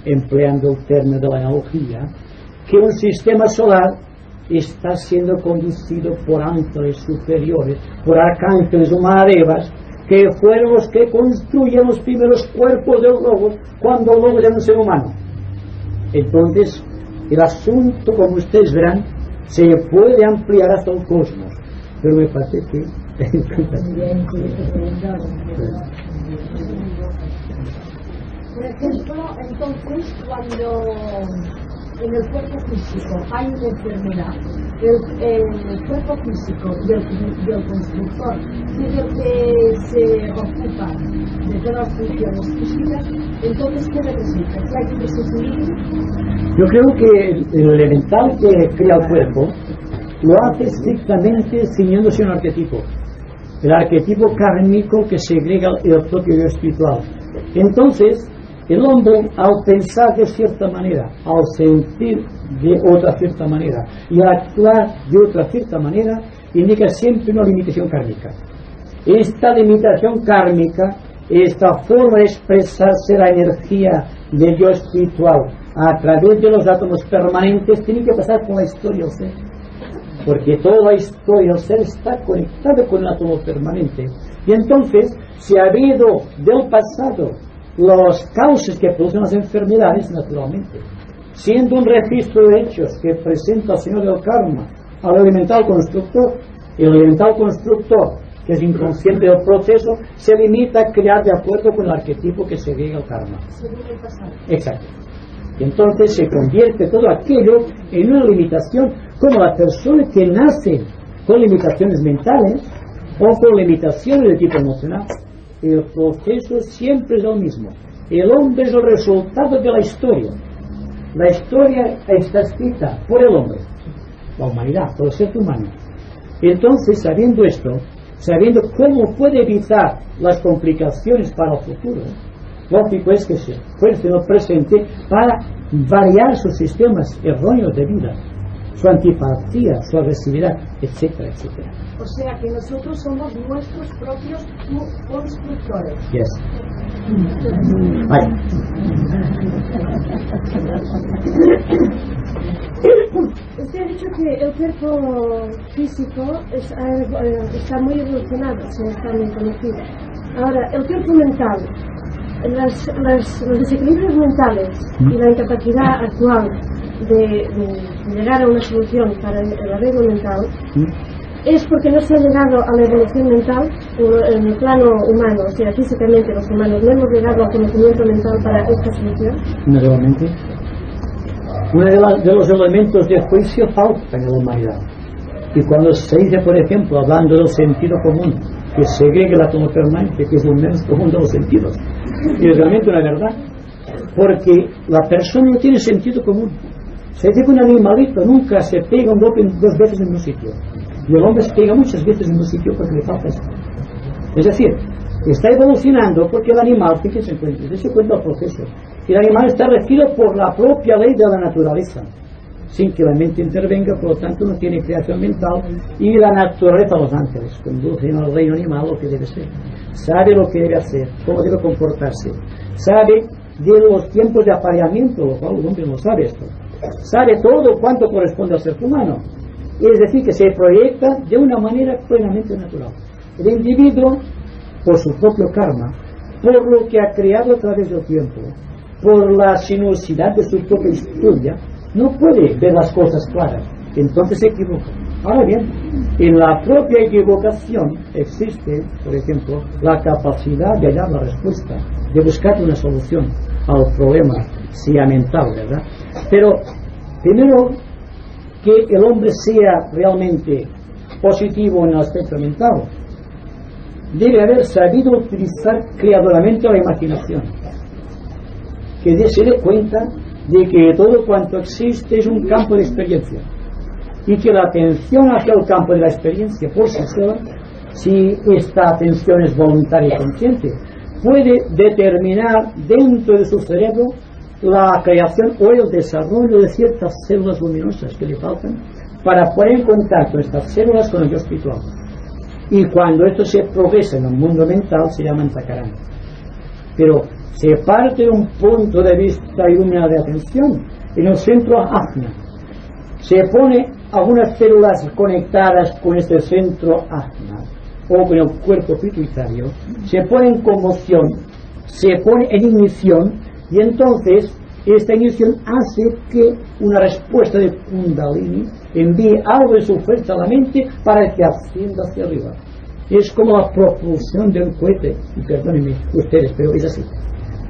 empleando el término de la analogía, que un sistema solar está siendo conducido por ángeles superiores, por arcángeles o mahadevas, que fueron los que construyen los primeros cuerpos del lobo cuando el lobo era un ser humano. Entonces, el asunto, como ustedes verán, se puede ampliar hasta el cosmos, pero me parece que por ejemplo, entonces cuando en el cuerpo físico hay una enfermedad, el cuerpo físico del constructor es el que se ocupa de todas las funciones físicas, entonces ¿qué representa? ¿Que hay que sustituir? Yo creo que el elemental que crea el cuerpo lo hace estrictamente ciñéndose a un arquetipo, el arquetipo kármico que segrega el propio yo espiritual. Entonces, el hombre, al pensar de cierta manera, al sentir de otra cierta manera y al actuar de otra cierta manera, indica siempre una limitación kármica. Esta limitación kármica, esta forma de expresarse la energía del yo espiritual a través de los átomos permanentes, tiene que pasar por la historia del ser. Porque toda la historia del ser está conectada con el átomo permanente. Y entonces, si ha habido del pasado los causas que producen las enfermedades, naturalmente, siendo un registro de hechos que presenta al Señor del Karma, al elemental constructor, el elemental constructor, que es inconsciente del proceso, se limita a crear de acuerdo con el arquetipo que segrega el karma. Exacto. Y entonces se convierte todo aquello en una limitación, como la persona que nace con limitaciones mentales o con limitaciones de tipo emocional. El proceso siempre es el mismo. El hombre es el resultado de la historia. La historia está escrita por el hombre, la humanidad, por el ser humano. Entonces, sabiendo esto, sabiendo cómo puede evitar las complicaciones para el futuro, lógico es que se esfuerce en el presente para variar sus sistemas erróneos de vida, su antipatía, su agresividad, etcétera, etcétera. O sea que nosotros somos nuestros propios constructores. Yes. Ay. Usted ha dicho que el cuerpo físico está muy evolucionado, está muy conocido. Ahora, el cuerpo mental, los desequilibrios mentales y la incapacidad actual de llegar a una solución para el arreglo mental, es porque no se ha llegado a la evolución mental en el plano humano, o sea, físicamente los humanos no hemos llegado al conocimiento mental para esta solución. Naturalmente. Uno de los elementos de juicio falta en la humanidad. Y cuando se dice, por ejemplo, hablando del sentido común, que segrega el átomo permanente, que es lo menos común de los sentidos, y es realmente una verdad, porque la persona no tiene sentido común. Se dice que un animalito nunca se pega un golpe dos veces en un sitio, y el hombre se pega muchas veces en un sitio porque le falta eso. Es decir, está evolucionando porque el animal, fíjense en cuenta, se cuenta el proceso, y el animal está regido por la propia ley de la naturaleza, sin que la mente intervenga, por lo tanto no tiene creación mental, y la naturaleza de los ángeles conducen al reino animal lo que debe ser, sabe lo que debe hacer, cómo debe comportarse, sabe de los tiempos de apareamiento, lo cual el hombre no sabe esto, sabe todo cuanto corresponde al ser humano, es decir, que se proyecta de una manera plenamente natural. El individuo, por su propio karma, por lo que ha creado a través del tiempo, por la sinuosidad de su propia historia, no puede ver las cosas claras, entonces se equivoca. Ahora bien, en la propia equivocación existe, por ejemplo, la capacidad de hallar la respuesta, de buscar una solución al problema, sea mental, ¿verdad? Pero, primero, que el hombre sea realmente positivo en el aspecto mental, debe haber sabido utilizar creadoramente la imaginación, que se dé cuenta de que todo cuanto existe es un campo de experiencia y que la atención hacia el campo de la experiencia por sí sola, si esta atención es voluntaria y consciente, puede determinar dentro de su cerebro la creación o el desarrollo de ciertas células luminosas que le faltan para poner en contacto estas células con el yo espiritual. Y cuando esto se progresa en el mundo mental se llama Antakarana. Pero se parte de un punto de vista iluminado de atención en el centro ajna. Se pone algunas células conectadas con este centro ajna o con el cuerpo pituitario, se pone en conmoción, se pone en ignición, y entonces esta ignición hace que una respuesta de Kundalini envíe algo de su fuerza a la mente para que ascienda hacia arriba. Es como la propulsión de un cohete, y perdónenme ustedes, pero es así.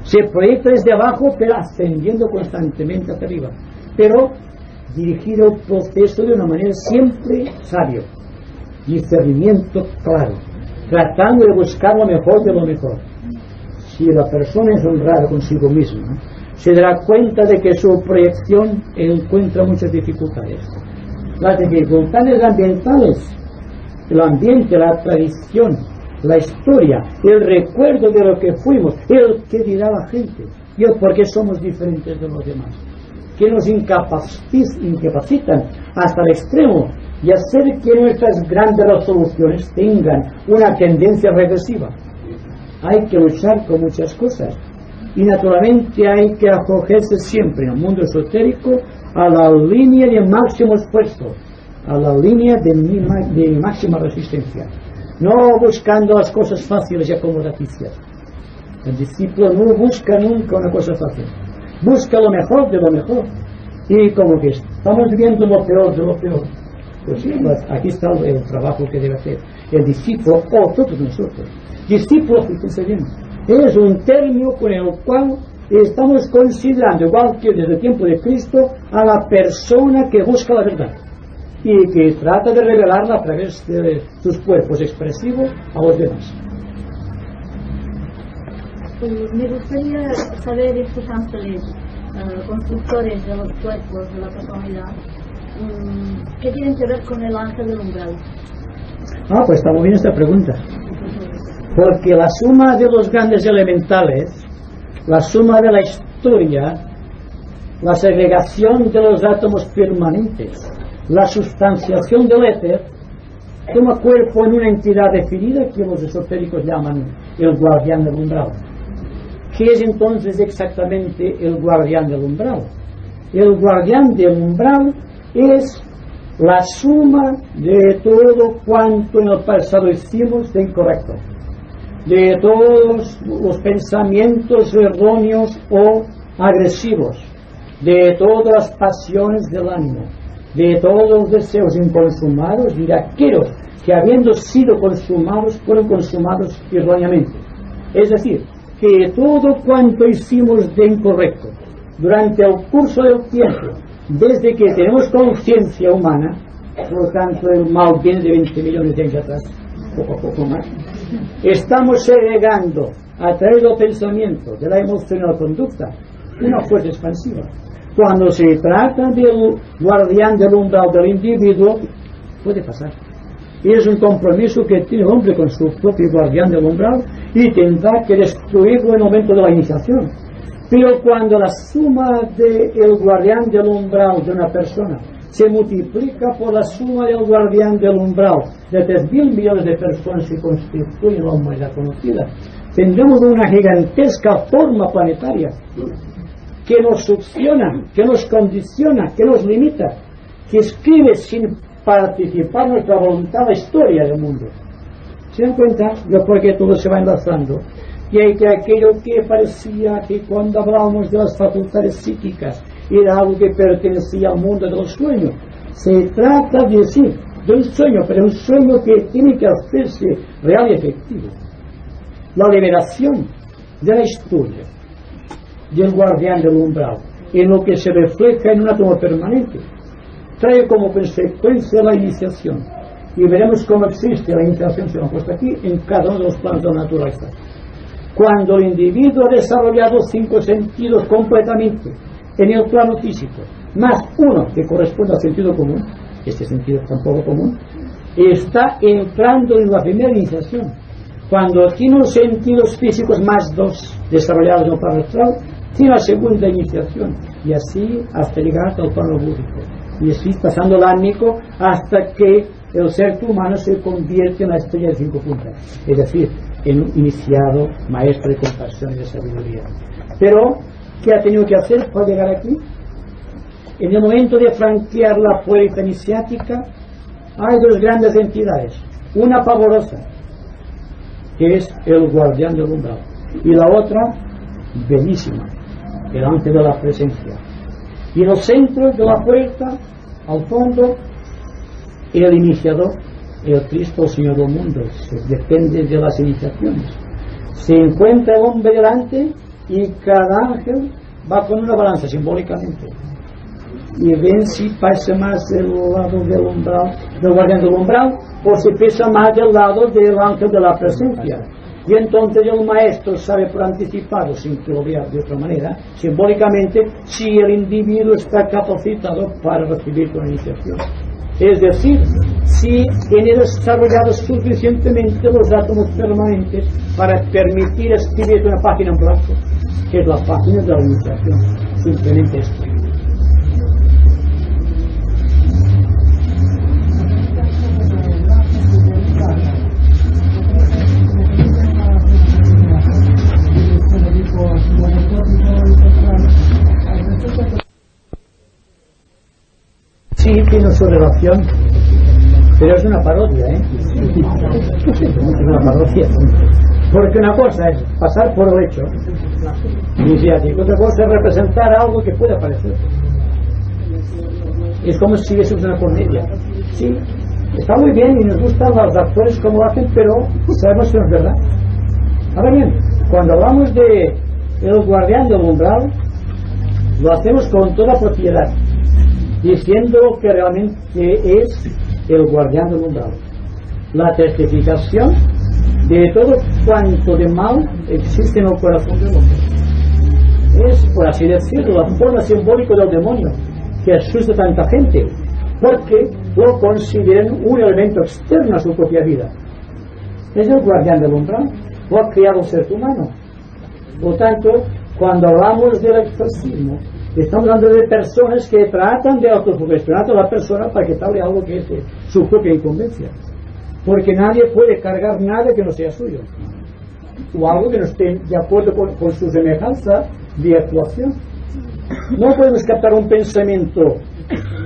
Se proyecta desde abajo, pero ascendiendo constantemente hacia arriba. pero dirigir el proceso de una manera siempre sabio, discernimiento claro, tratando de buscar lo mejor de lo mejor. Si la persona es honrada consigo misma, se dará cuenta de que su proyección encuentra muchas dificultades. Las dificultades ambientales, el ambiente, la tradición, la historia, el recuerdo de lo que fuimos, el que dirá la gente y el por qué somos diferentes de los demás, que nos incapacitan hasta el extremo y hacer que nuestras grandes resoluciones tengan una tendencia regresiva. Hay que luchar con muchas cosas y naturalmente hay que acogerse siempre en el mundo esotérico a la línea de máximo esfuerzo, a la línea de máxima resistencia, no buscando las cosas fáciles y acomodaticias. El discípulo no busca nunca una cosa fácil, busca lo mejor de lo mejor, y como que estamos viendo lo peor de lo peor, pues aquí está el trabajo que debe hacer el discípulo o todos nosotros. Discípulo, fíjense bien, es un término con el cual estamos considerando, igual que desde el tiempo de Cristo, a la persona que busca la verdad y que trata de revelarla a través de sus cuerpos expresivos a los demás. Me gustaría saber estos ángeles constructores de los cuerpos de la personalidad, ¿qué tienen que ver con el ángel del umbral? Pues está muy bien esta pregunta, porque la suma de los grandes elementales, la suma de la historia, la segregación de los átomos permanentes, la sustanciación del éter, toma cuerpo en una entidad definida que los esotéricos llaman el guardián del umbral. ¿Qué es entonces exactamente el guardián del umbral? El guardián del umbral es la suma de todo cuanto en el pasado hicimos de incorrecto, de todos los pensamientos erróneos o agresivos, de todas las pasiones del ánimo, de todos los deseos inconsumados y de aquellos que habiendo sido consumados fueron consumados erróneamente. Es decir, que todo cuanto hicimos de incorrecto durante el curso del tiempo, desde que tenemos conciencia humana, por lo tanto el mal viene de 20 millones de años atrás, poco a poco más, estamos segregando a través del pensamiento, de la emoción y la conducta, una fuerza expansiva. Cuando se trata del guardián del umbral del individuo, puede pasar. Y es un compromiso que tiene el hombre con su propio guardián del umbral y tendrá que destruirlo en el momento de la iniciación. Pero cuando la suma del guardián del umbral de una persona se multiplica por la suma del guardián del umbral de 3.000 millones de personas que constituyen la humanidad conocida, tendremos una gigantesca forma planetaria que nos succiona, que nos condiciona, que nos limita, que escribe sin participar nuestra voluntad la historia del mundo. ¿Se dan cuenta de por qué todo se va enlazando? Y hay que aquello que parecía que cuando hablábamos de las facultades psíquicas era algo que pertenecía al mundo de los sueños. Se trata de decir, de un sueño, pero un sueño que tiene que hacerse real y efectivo. La liberación de la historia del guardián del umbral, en lo que se refleja en un átomo permanente, trae como consecuencia la iniciación. Y veremos cómo existe la iniciación, se lo han puesto aquí, en cada uno de los planos de la naturaleza. Cuando el individuo ha desarrollado 5 sentidos completamente en el plano físico, más uno que corresponde al sentido común, este sentido tampoco común, está entrando en la primera iniciación. Cuando tiene los sentidos físicos más 2 desarrollados en el plano astral, tiene la segunda iniciación, y así hasta llegar al plano búdico, y así pasando el ánico hasta que el ser humano se convierte en la estrella de 5 puntas, es decir, en un iniciado maestro de compasión y de sabiduría. Pero, ¿qué ha tenido que hacer para llegar aquí? En el momento de franquear la puerta iniciática, hay 2 grandes entidades, una pavorosa, que es el guardián del umbral, y la otra, bellísima, el ángel de la presencia. Y en el centro de la puerta, al fondo, el iniciador, el Cristo, el Señor del mundo. Depende de las iniciaciones. Se encuentra el hombre delante y cada ángel va con una balanza simbólicamente. y ven si pasa más del lado del umbral, del guardián del umbral, o si pasa más del lado del ángel de la presencia. Y entonces el maestro sabe por anticipado, sin que lo vea de otra manera, simbólicamente, si el individuo está capacitado para recibir con iniciación. Es decir, si tiene desarrollados suficientemente los átomos permanentes para permitir escribir una página en blanco, que es la página de la iniciación. Simplemente esto. Sí, tiene su relación, pero es una parodia, ¿eh? Es una parodia. Porque una cosa es pasar por el hecho iniciático, otra cosa es representar algo que pueda parecer. Es como si hubiésemos una comedia. Sí, está muy bien y nos gustan los actores como lo hacen, pero sabemos que no es verdad. Ahora bien, cuando hablamos de el guardián del umbral, lo hacemos con toda propiedad, diciendo que realmente es el guardián del umbral, la testificación de todo cuanto de mal existe en el corazón del hombre. Es, por así decirlo, la forma simbólica del demonio que asusta a tanta gente, porque lo consideran un elemento externo a su propia vida. Es el guardián del umbral, lo ha creado el ser humano. Por tanto, cuando hablamos del exorcismo, estamos hablando de personas que tratan de autosugestionar a la persona para que hable algo que es de su propia incumbencia. Porque nadie puede cargar nada que no sea suyo, o algo que no esté de acuerdo con su semejanza de actuación. No podemos captar un pensamiento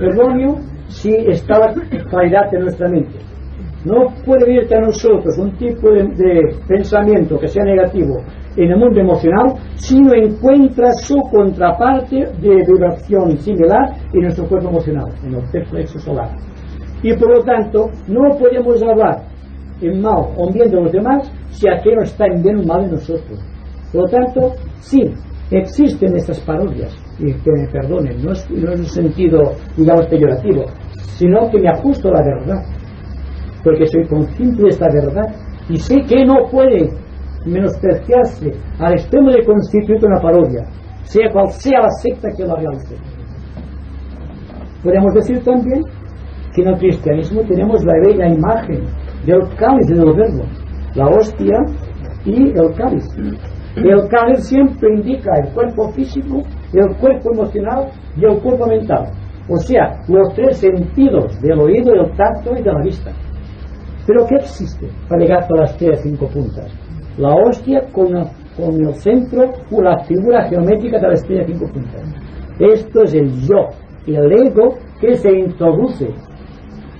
erróneo si está la claridad de nuestra mente. No puede venir a nosotros un tipo de pensamiento que sea negativo en el mundo emocional si no encuentra su contraparte de vibración similar en nuestro cuerpo emocional, en el plexo solar. Y por lo tanto, no podemos hablar en mal o en bien de los demás si aquello está en bien o mal en nosotros. Por lo tanto, sí, existen estas parodias, y que me perdonen, no es en un sentido, digamos, peyorativo, sino que me ajusto a la verdad, porque soy consciente de esta verdad y sé que no puede menospreciarse al extremo de constituir una parodia, sea cual sea la secta que la realice. Podemos decir también que en el cristianismo tenemos la bella imagen del cáliz del verbo, la hostia y el cáliz. El cáliz siempre indica el cuerpo físico, el cuerpo emocional y el cuerpo mental, o sea, los tres sentidos del oído, del tacto y de la vista. Pero ¿qué existe para llegar a las 5 puntas? La hostia con el centro o la figura geométrica de la estrella de 5 puntas. Esto es el yo, el ego que se introduce.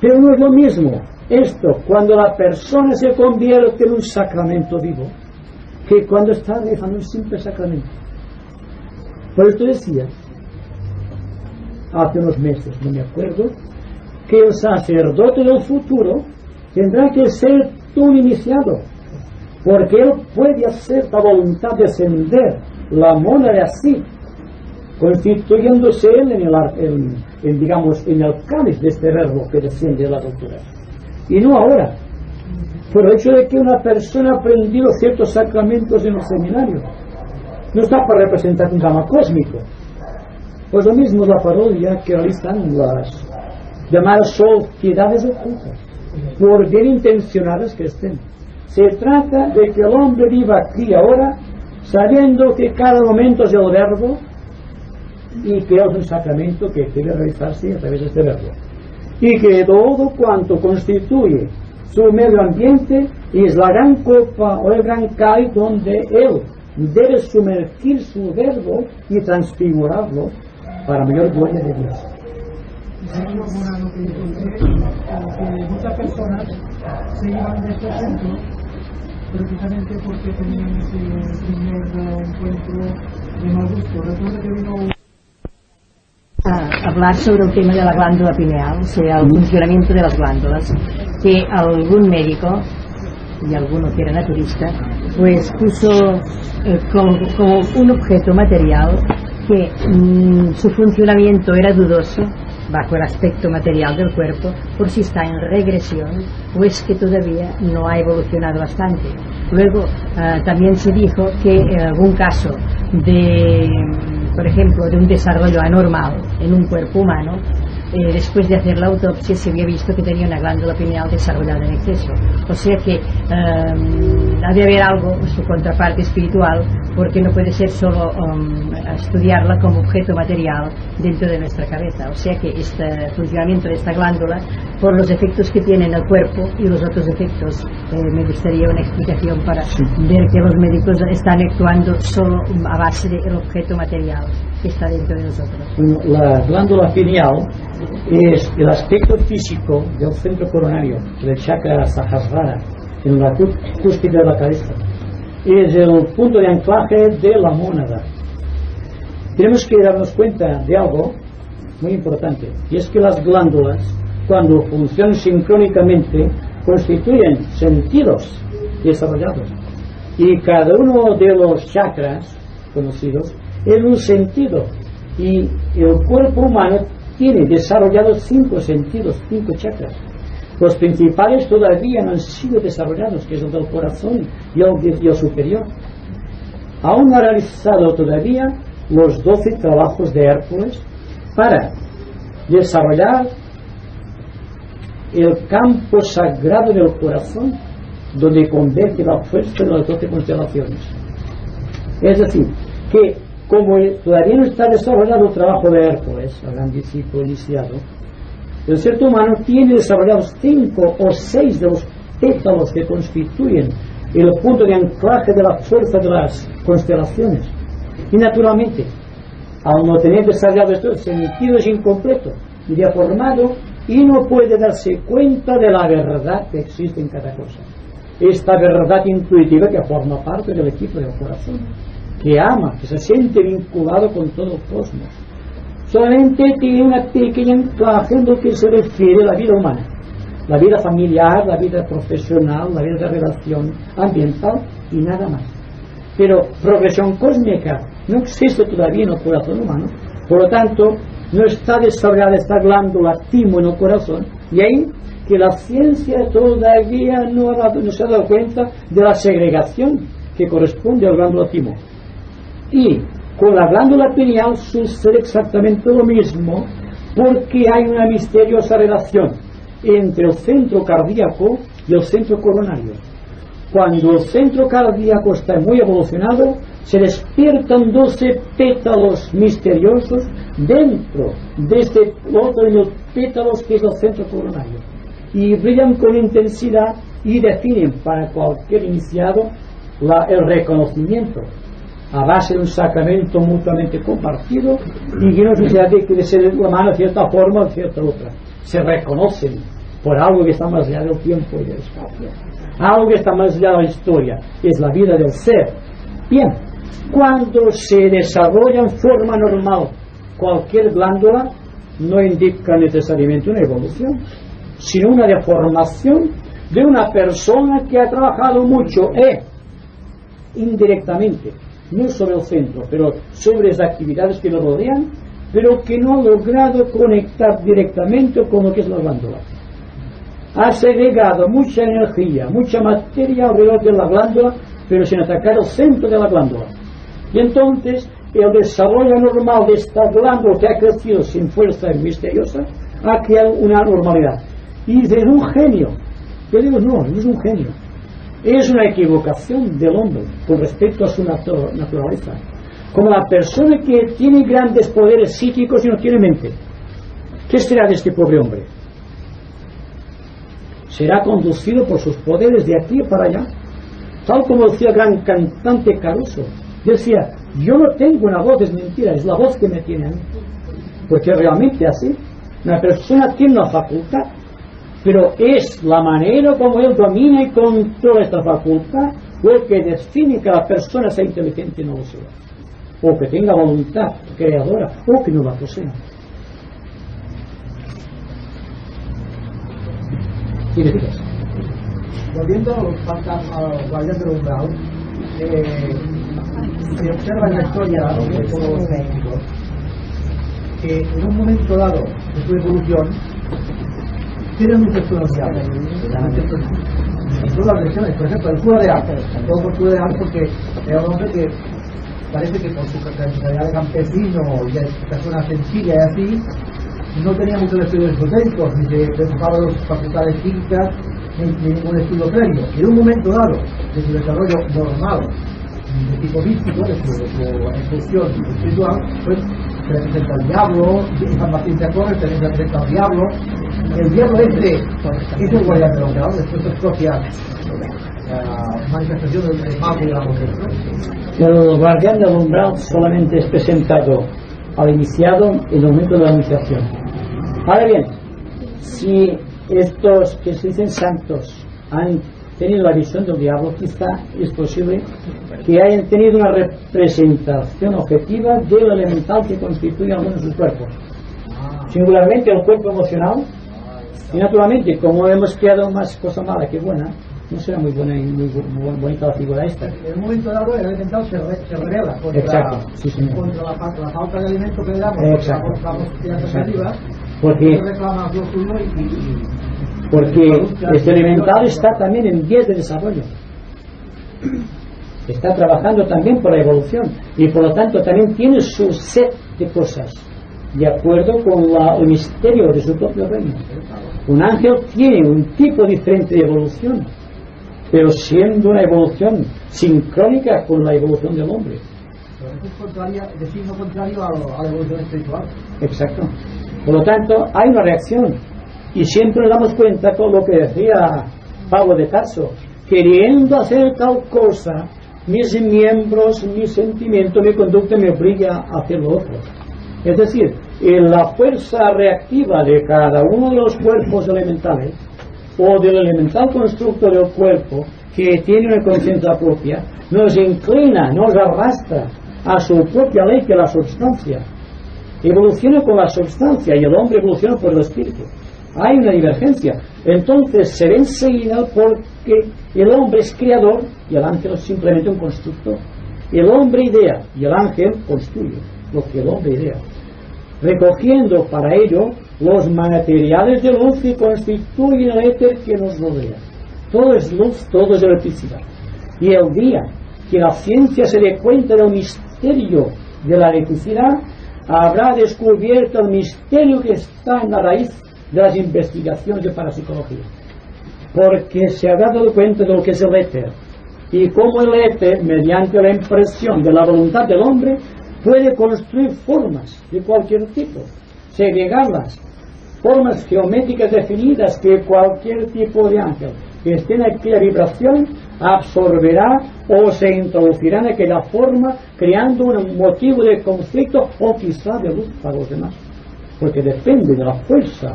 Pero no es lo mismo esto cuando la persona se convierte en un sacramento vivo que cuando está dejando un simple sacramento. Por esto decía hace unos meses, no me acuerdo, que el sacerdote del futuro tendrá que ser un iniciado, porque él puede hacer la voluntad de descender la mona de así, constituyéndose él en el cáliz de este verbo que desciende de las alturas. Y no ahora, por el hecho de que una persona ha aprendido ciertos sacramentos en los seminarios, no está para representar un drama cósmico. Pues lo mismo es la parodia que realizan las llamadas sociedades ocultas, por bien intencionadas que estén. Se trata de que el hombre viva aquí y ahora, sabiendo que cada momento es el verbo y que es un sacramento que debe realizarse a través de este verbo, y que todo cuanto constituye su medio ambiente es la gran copa o el gran cáliz donde él debe sumergir su verbo y transfigurarlo para mayor gloria de Dios. Muchas personas se iban de este centro precisamente porque tenían ese primer encuentro de mal gusto. Recuerdo que vino a hablar sobre el tema de la glándula pineal, o sea, el funcionamiento de las glándulas, que algún médico y alguno que era naturista pues puso como un objeto material que su funcionamiento era dudoso bajo el aspecto material del cuerpo, por si está en regresión o es que todavía no ha evolucionado bastante. Luego también se dijo que en algún caso de, por ejemplo, de un desarrollo anormal en un cuerpo humano, después de hacer la autopsia se había visto que tenía una glándula pineal desarrollada en exceso. O sea que ha de haber algo, su contraparte espiritual, porque no puede ser solo estudiarla como objeto material dentro de nuestra cabeza. O sea que este funcionamiento de esta glándula, por los efectos que tiene en el cuerpo y los otros efectos, me gustaría una explicación para ver que los médicos están actuando solo a base del objeto material que está dentro de nosotros. Bueno, la glándula pineal es el aspecto físico del centro coronario, del chakra Sahasrara, en la cúspide de la cabeza. Es el punto de anclaje de la mónada. Tenemos que darnos cuenta de algo muy importante, y es que las glándulas, cuando funcionan sincrónicamente, constituyen sentidos desarrollados. Y cada uno de los chakras conocidos es un sentido, y el cuerpo humano tiene desarrollados 5 sentidos, 5 chakras. Los principales todavía no han sido desarrollados, que es el del corazón y el superior. Aún no ha realizado todavía los 12 trabajos de Hércules para desarrollar el campo sagrado del corazón, donde converge la fuerza de las 12 constelaciones. Es decir, que como todavía no está desarrollado el trabajo de Hércules, el gran discípulo iniciado, el ser humano tiene desarrollados 5 o 6 de los pétalos que constituyen el punto de anclaje de la fuerza de las constelaciones. Y naturalmente, al no tener desarrollado esto, el sentido es incompleto y deformado, y no puede darse cuenta de la verdad que existe en cada cosa. Esta verdad intuitiva que forma parte del equipo del corazón, que ama, que se siente vinculado con todo el cosmos. Solamente tiene una pequeña anclaje en lo que se refiere a la vida humana, la vida familiar, la vida profesional, la vida de relación ambiental y nada más. Pero progresión cósmica no existe todavía en el corazón humano, por lo tanto no está desarrollada esta glándula timo en el corazón, y ahí que la ciencia todavía no se ha dado cuenta de la segregación que corresponde al glándula timo. Y con la glándula pineal sucede exactamente lo mismo, porque hay una misteriosa relación entre el centro cardíaco y el centro coronario. Cuando el centro cardíaco está muy evolucionado, se despiertan 12 pétalos misteriosos dentro de este otro de los pétalos que es el centro coronario, y brillan con intensidad y definen para cualquier iniciado el reconocimiento a base de un sacramento mutuamente compartido, y que no sucede que de ser la mano de cierta forma o de cierta otra. Se reconocen por algo que está más allá del tiempo y del espacio, algo que está más allá de la historia, es la vida del ser. Bien, cuando se desarrolla en forma normal cualquier glándula, no indica necesariamente una evolución, sino una deformación de una persona que ha trabajado mucho indirectamente, no sobre el centro, pero sobre las actividades que lo rodean, pero que no ha logrado conectar directamente con lo que es la glándula. Ha segregado mucha energía, mucha materia alrededor de la glándula, pero sin atacar el centro de la glándula. Y entonces el desarrollo normal de esta glándula, que ha crecido sin fuerza misteriosa, ha creado una normalidad. Y dice, es un genio. Yo digo, no es un genio. Es una equivocación del hombre con respecto a su naturaleza. Como la persona que tiene grandes poderes psíquicos y no tiene mente. ¿Qué será de este pobre hombre? Será conducido por sus poderes de aquí para allá. Tal como decía el gran cantante Caruso. Decía, yo no tengo una voz, es mentira, es la voz que me tiene a mí. Porque realmente así, una persona tiene una facultad, pero es la manera como él domina y controla esta facultad lo que define que la persona sea inteligente y no lo sea, o que tenga voluntad creadora, o que no la posea. ¿Qué dices? Volviendo al guardián del umbral, se observa en la historia de todos los médicos que en un momento dado de su evolución tienen un texto anciano. En todas las versiones, por ejemplo, el cura de Ars, todo por cura de Ars, porque era un hombre que parece que por su calidad de campesino y de persona sencilla y así, no tenía muchos estudios esotéricos, ni se preocupaba de sus facultades químicas, ni ningún estudio previo. Y en un momento dado de su desarrollo normal, de tipo místico, de su evolución espiritual, pues se le presenta al diablo, y San Martín se acorre, se le presenta al diablo. El diablo es el guardián del hombre, después de su propia manifestación del mal que llevamos dentro. El guardián del umbral solamente es presentado al iniciado en el momento de la iniciación. Ahora bien, si estos que se dicen santos han tenido la visión del diablo, quizá es posible que hayan tenido una representación objetiva del elemental que constituye algunos de sus cuerpos, singularmente el cuerpo emocional. Y naturalmente, como hemos creado más cosa mala que buena, no será muy buena y muy bonita la figura esta. En un momento dado el elemental se revela contra, contra la falta de alimento que le damos. Exacto. Porque este elemental está también en vías de desarrollo. Está trabajando también por la evolución y por lo tanto también tiene su set de cosas de acuerdo con el misterio de su propio reino. Un ángel tiene un tipo diferente de evolución, pero siendo una evolución sincrónica con la evolución del hombre. Es signo contrario a la evolución espiritual. Exacto. Por lo tanto, hay una reacción. Y siempre nos damos cuenta con lo que decía Pablo de Tarso: queriendo hacer tal cosa, mis miembros, mi sentimiento, mi conducta me obliga a hacer lo otro. Es decir, la fuerza reactiva de cada uno de los cuerpos elementales, o del elemental constructo del cuerpo, que tiene una conciencia propia, nos inclina, nos arrastra a su propia ley, que es la substancia. Evoluciona con la substancia y el hombre evoluciona por el espíritu. Hay una divergencia. Entonces se ve enseguida porque el hombre es creador y el ángel es simplemente un constructor. El hombre idea y el ángel construye lo que el hombre idea, recogiendo para ello los materiales de luz que constituyen el éter que nos rodea. Todo es luz, todo es electricidad. Y el día que la ciencia se dé cuenta del misterio de la electricidad, habrá descubierto el misterio que está en la raíz de las investigaciones de parapsicología, porque se habrá dado cuenta de lo que es el éter y cómo el éter, mediante la impresión de la voluntad del hombre, puede construir formas de cualquier tipo, segregarlas, formas geométricas definidas que cualquier tipo de ángel que esté en aquella vibración absorberá o se introducirá en aquella forma, creando un motivo de conflicto o quizá de luz para los demás, porque depende de la fuerza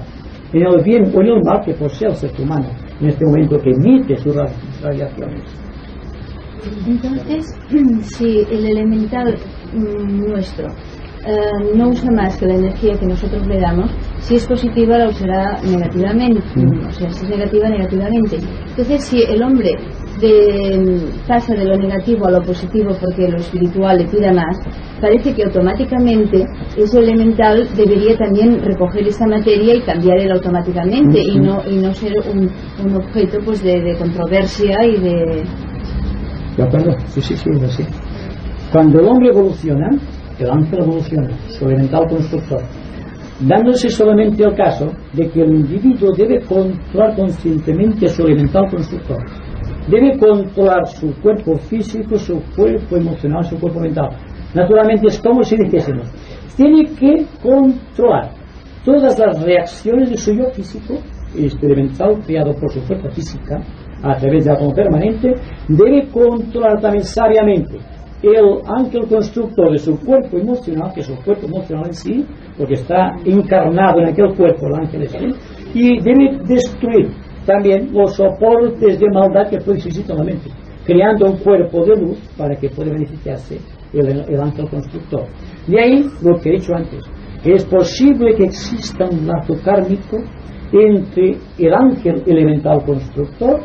en el bien o en el mal que posee el ser humano en este momento, que emite sus radiaciones. Entonces, si el elemental nuestro no usa más que la energía que nosotros le damos, si es positiva la usará negativamente, o sea, si es negativa, negativamente. Entonces, si el hombre pasa de lo negativo a lo positivo porque lo espiritual le tira más, parece que automáticamente ese elemental debería también recoger esa materia y cambiar él automáticamente, y no ser un objeto pues de controversia y de... ¿De acuerdo? Sí, es así. Cuando el hombre evoluciona, el ángel evoluciona, su elemental constructor, dándose solamente el caso de que el individuo debe controlar conscientemente su elemental constructor. Debe controlar su cuerpo físico, su cuerpo emocional, su cuerpo mental. Naturalmente es como si dijésemos, tiene que controlar todas las reacciones de su yo físico, este elemental creado por su fuerza física, a través de la como permanente. Debe controlar también sabiamente el ángel constructor de su cuerpo emocional, que es el cuerpo emocional en sí, porque está encarnado en aquel cuerpo, el ángel es él, y debe destruir también los soportes de maldad que puede existir en la mente, creando un cuerpo de luz para que pueda beneficiarse el ángel constructor. De ahí lo que he dicho antes, es posible que exista un lazo kármico entre el ángel elemental constructor,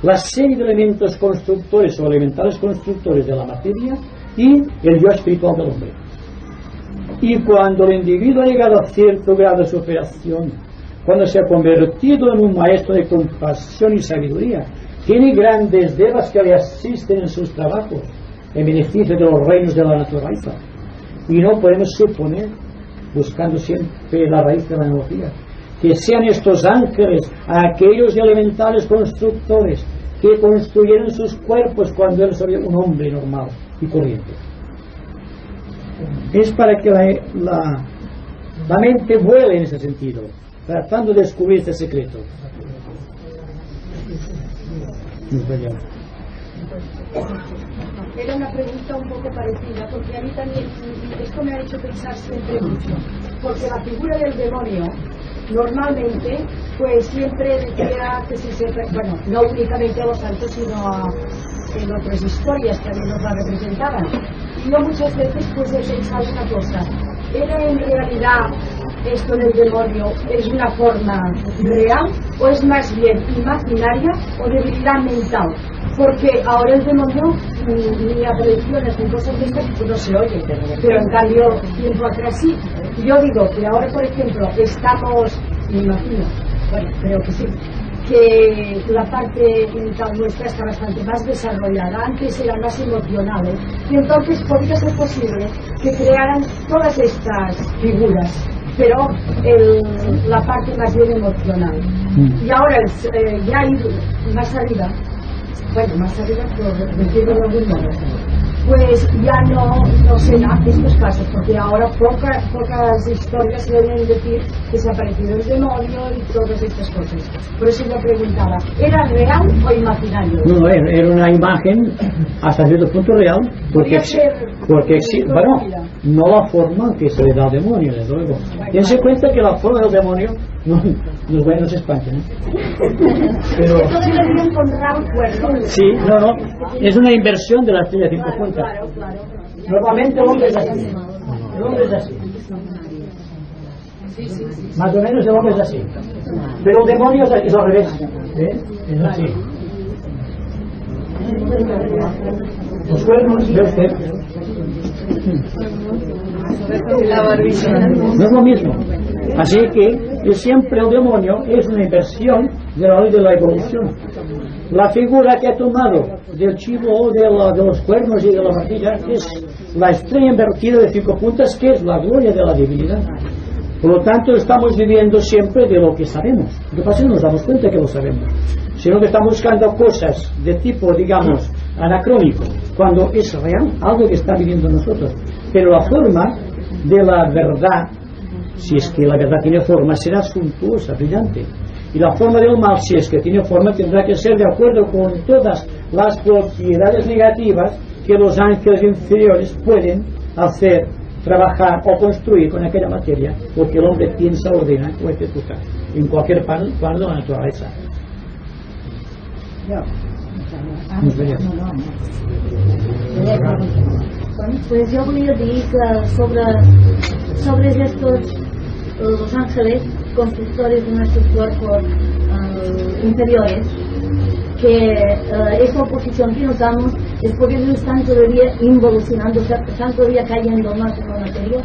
la serie de elementos constructores o elementales constructores de la materia y el yo espiritual del hombre. Y cuando el individuo ha llegado a cierto grado de superación, cuando se ha convertido en un maestro de compasión y sabiduría, tiene grandes devas que le asisten en sus trabajos, en beneficio de los reinos de la naturaleza. Y no podemos suponer, buscando siempre la raíz de la analogía, que sean estos ángeles aquellos elementales constructores que construyeron sus cuerpos cuando él sería un hombre normal y corriente. Es para que la mente vuele en ese sentido, tratando de descubrir este secreto. Era una pregunta un poco parecida, porque a mí también esto me ha hecho pensar siempre mucho, porque la figura del demonio normalmente pues siempre decía que si se, bueno, no únicamente a los santos sino en otras historias que a mí nos la representaban, y yo muchas veces pues he pensado una cosa: ¿era en realidad esto del demonio es una forma real o es más bien imaginaria o debilidad mental? Porque ahora el demonio ni apariciones ni cosas de estas no se oye, pero en cambio tiempo atrás sí. Yo digo que ahora, por ejemplo, estamos, me imagino, bueno, creo que sí, que la parte mental nuestra está bastante más desarrollada. Antes eran más emocionales y entonces podría ser posible que crearan todas estas figuras, pero la parte más bien emocional. Y ahora ya ir más arriba, bueno, más arriba por decirlo de algún modo, pues ya no se dan estos casos, porque ahora pocas historias se deben decir que se ha aparecido el demonio y todas estas cosas. Por eso yo preguntaba, ¿era real o imaginario? No, era una imagen hasta cierto punto real, porque bueno, no la forma que se le da al demonio, desde luego. Dense cuenta que la forma del demonio no se espanta, ¿no? Pero entonces le dio encontrar un cuerpo. sí, no, es una inversión de la estrella 5 puntas. Claro. Normalmente el hombre es así. El hombre es así. Más o menos el hombre es así. Pero el demonio es al revés. Es así. Los cuernos, ¿ve usted? No es lo mismo. Así que siempre el demonio es una inversión de la ley de la evolución. La figura que ha tomado del chivo, de los cuernos y de la martilla es la estrella invertida de 5 puntas, que es la gloria de la divinidad. Por lo tanto, estamos viviendo siempre de lo que sabemos. Lo que pasa es que nos damos cuenta que lo sabemos, sino que estamos buscando cosas de tipo, digamos, anacrónico, cuando es real, algo que está viviendo nosotros. Pero la forma de la verdad, si es que la verdad tiene forma, será suntuosa, brillante. Y la forma del mal, si es que tiene forma, tendrá que ser de acuerdo con todas las propiedades negativas que los ángeles inferiores pueden hacer, trabajar o construir con aquella materia, porque el hombre piensa, ordena o ejecuta en cualquier plano de la naturaleza. Pues yo voy a decir sobre estos los ángeles constructores de nuestros cuerpos inferiores, que esa oposición que nos damos es porque ellos están todavía involucionando, están todavía cayendo más en la materia,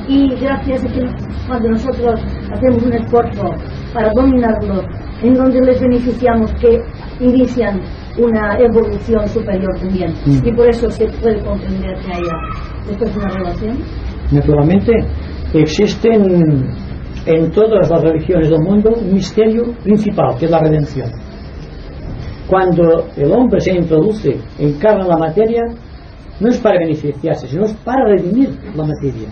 y gracias a que cuando nosotros hacemos un esfuerzo para dominarlo, en donde les beneficiamos, que inician una evolución superior también, y por eso se puede comprender que haya, esto es una relación. Naturalmente existen en todas las religiones del mundo un misterio principal, que es la redención. Cuando el hombre se introduce, encarna la materia, no es para beneficiarse, sino es para redimir la materia.